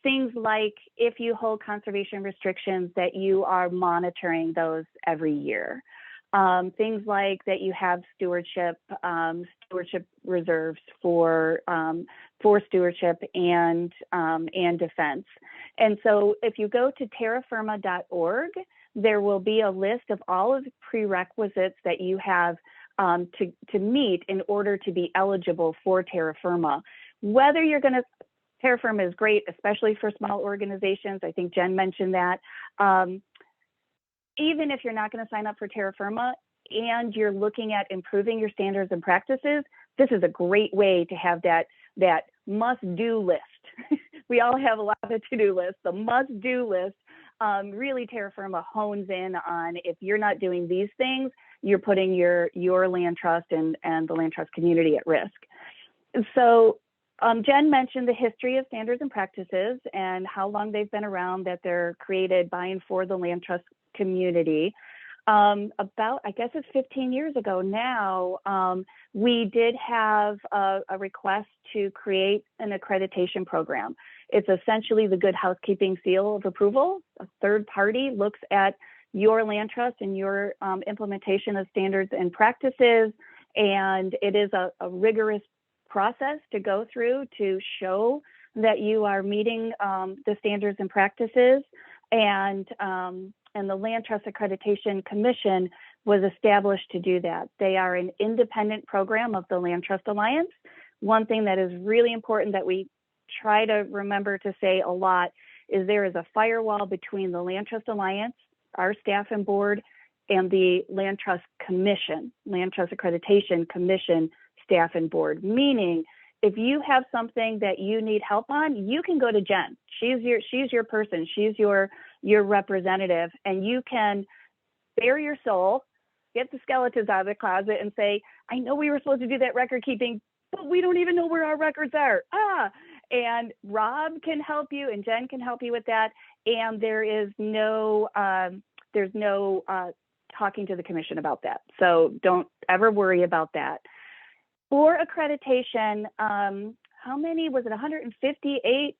Speaker 2: things like if you hold conservation restrictions, that you are monitoring those every year. Things like that you have stewardship reserves for stewardship and defense. And so if you go to terrafirma.org, there will be a list of all of the prerequisites that you have to meet in order to be eligible for terra firma. Whether you're going to, terra firma is great, especially for small organizations. I think Jen mentioned that. Even if you're not going to sign up for terra firma and you're looking at improving your standards and practices, this is a great way to have that must-do list. We all have a lot of to-do lists. The must-do list, really terra firma hones in on if you're not doing these things, you're putting your land trust and the land trust community at risk. So Jen mentioned the history of standards and practices and how long they've been around, that they're created by and for the land trust community. About, I guess it's 15 years ago now, we did have a request to create an accreditation program. It's essentially the Good Housekeeping seal of approval. A third party looks at your land trust and your implementation of standards and practices, and it is a rigorous process to go through to show that you are meeting the standards and practices. And the Land Trust Accreditation Commission was established to do that. They are an independent program of the Land Trust Alliance. One thing that is really important that we try to remember to say a lot is there is a firewall between the Land Trust Alliance, our staff and board, and the Land Trust Commission, Land Trust Accreditation Commission staff and board. Meaning, if you have something that you need help on, you can go to Jen. She's your person. She's your representative, and you can bare your soul, get the skeletons out of the closet, and say, "I know we were supposed to do that record keeping, but we don't even know where our records are." And Rob can help you, and Jen can help you with that. And there's no talking to the commission about that. So don't ever worry about that. For accreditation, how many was it? 158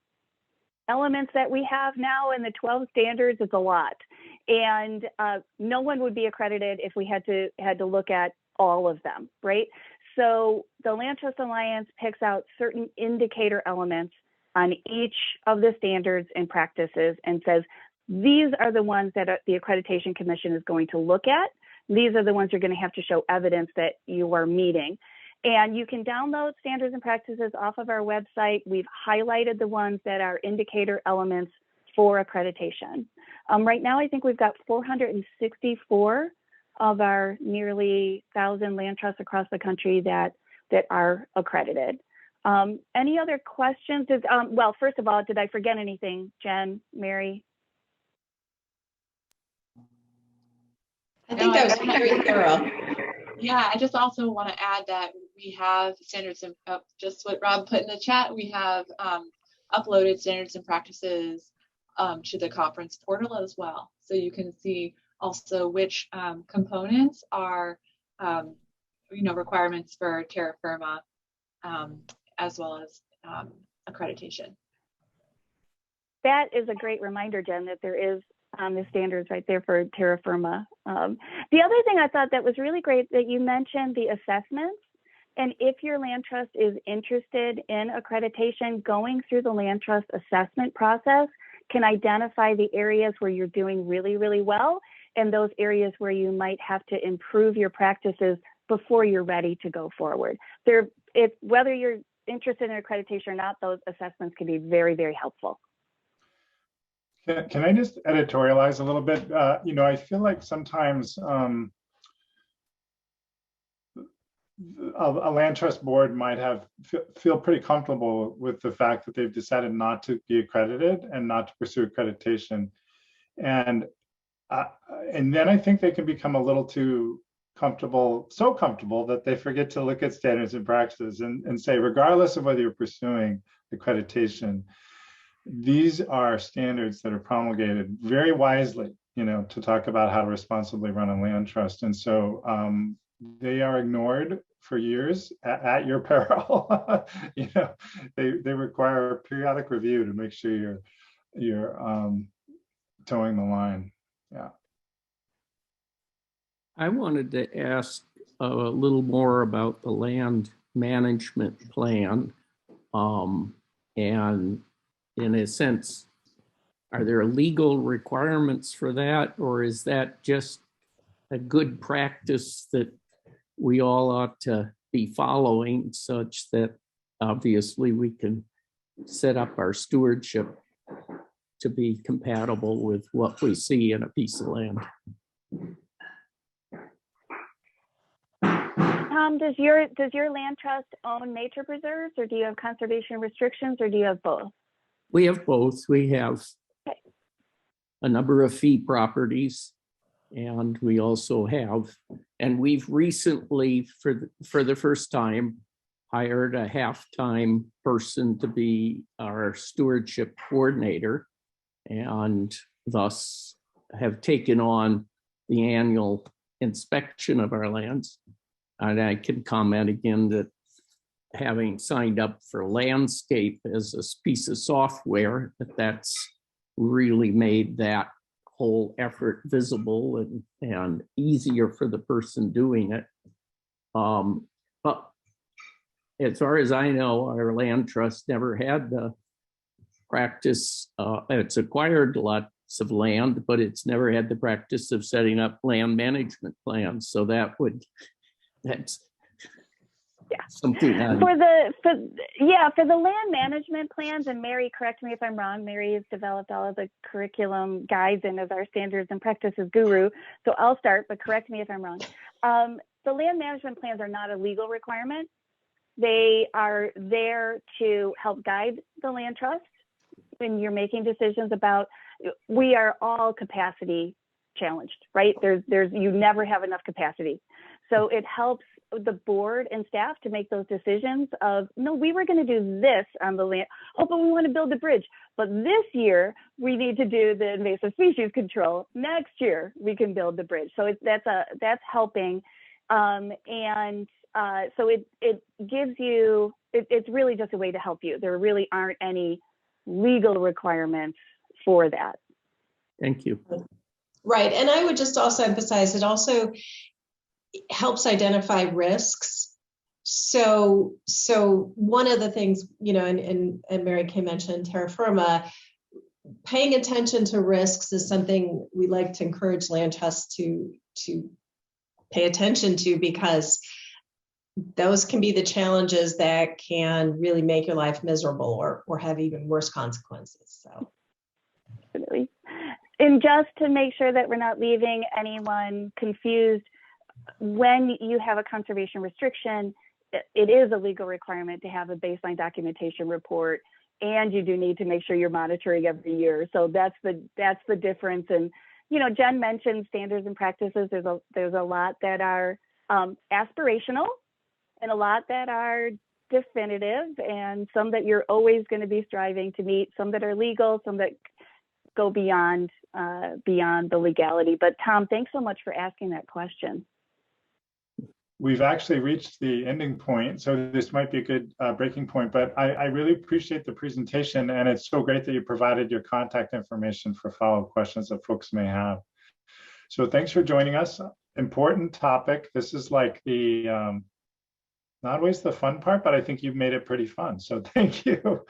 Speaker 2: elements that we have now in the 12 standards. It's a lot, and no one would be accredited if we had to look at all of them, right? So the Land Trust Alliance picks out certain indicator elements on each of the standards and practices and says, these are the ones that the Accreditation Commission is going to look at. These are the ones you're going to have to show evidence that you are meeting. And you can download standards and practices off of our website. We've highlighted the ones that are indicator elements for accreditation. Right now, I think we've got 464 of our nearly 1,000 land trusts across the country that are accredited. Any other questions? Well, first of all, did I forget anything, Jen, Mary?
Speaker 3: I think that was very thorough.
Speaker 1: Yeah, I just also want to add that we have standards and just what Rob put in the chat, we have uploaded standards and practices to the conference portal as well. So you can see also which components are requirements for terra firma, as well as accreditation.
Speaker 2: That is a great reminder, Jen, that there is the standards right there for terra firma. The other thing I thought that was really great that you mentioned the assessments. And if your land trust is interested in accreditation, going through the land trust assessment process can identify the areas where you're doing really, really well, and those areas where you might have to improve your practices before you're ready to go forward. Whether you're interested in accreditation or not, those assessments can be very, very helpful.
Speaker 4: Can I just editorialize a little bit? I feel like sometimes a land trust board might feel pretty comfortable with the fact that they've decided not to be accredited and not to pursue accreditation, and then I think they can become a little too comfortable, so comfortable that they forget to look at standards and practices and say, regardless of whether you're pursuing accreditation, these are standards that are promulgated very wisely, to talk about how to responsibly run a land trust, and so they are ignored for years at your peril. They require periodic review to make sure you're towing the line. Yeah.
Speaker 5: I wanted to ask a little more about the land management plan, and in a sense, are there legal requirements for that, or is that just a good practice that we all ought to be following, such that obviously we can set up our stewardship to be compatible with what we see in a piece of land?
Speaker 2: Tom, does your land trust own nature preserves, or do you have conservation restrictions, or do you have both?
Speaker 5: We have both. We have a number of fee properties, and we also have, and we've recently, for the first time, hired a half-time person to be our stewardship coordinator, and thus have taken on the annual inspection of our lands. And I can comment again that having signed up for landscape as a piece of software, that's really made that whole effort visible and easier for the person doing it. But as far as I know, our land trust never had the practice. It's acquired lots of land, but it's never had the practice of setting up land management plans. So that's something
Speaker 2: for the land management plans, and Mary, correct me if I'm wrong, Mary has developed all of the curriculum guides and is our standards and practices guru, so I'll start, but correct me if I'm wrong. The land management plans are not a legal requirement. They are there to help guide the land trust when you're making decisions about, we are all capacity challenged, right? You never have enough capacity. So it helps the board and staff to make those decisions of, no, we were going to do this on the land. Oh, but we want to build a bridge. But this year we need to do the invasive species control. Next year we can build the bridge. So that's helping. So it gives you, it's really just a way to help you. There really aren't any legal requirements for that.
Speaker 5: Thank you.
Speaker 3: Right. And I would just also emphasize it also helps identify risks. So one of the things, and MaryKay mentioned terra firma, paying attention to risks is something we like to encourage land trusts to pay attention to, because those can be the challenges that can really make your life miserable or have even worse consequences. So
Speaker 2: definitely. And just to make sure that we're not leaving anyone confused, when you have a conservation restriction, it is a legal requirement to have a baseline documentation report, and you do need to make sure you're monitoring every year. So that's the difference. And Jen mentioned standards and practices. There's a lot that are aspirational, and a lot that are definitive, and some that you're always going to be striving to meet. Some that are legal, some that go beyond beyond the legality. But Tom, thanks so much for asking that question.
Speaker 4: We've actually reached the ending point, so this might be a good breaking point, but I really appreciate the presentation, and it's so great that you provided your contact information for follow-up questions that folks may have. So thanks for joining us. Important topic. This is like the, not always the fun part, but I think you've made it pretty fun. So thank you.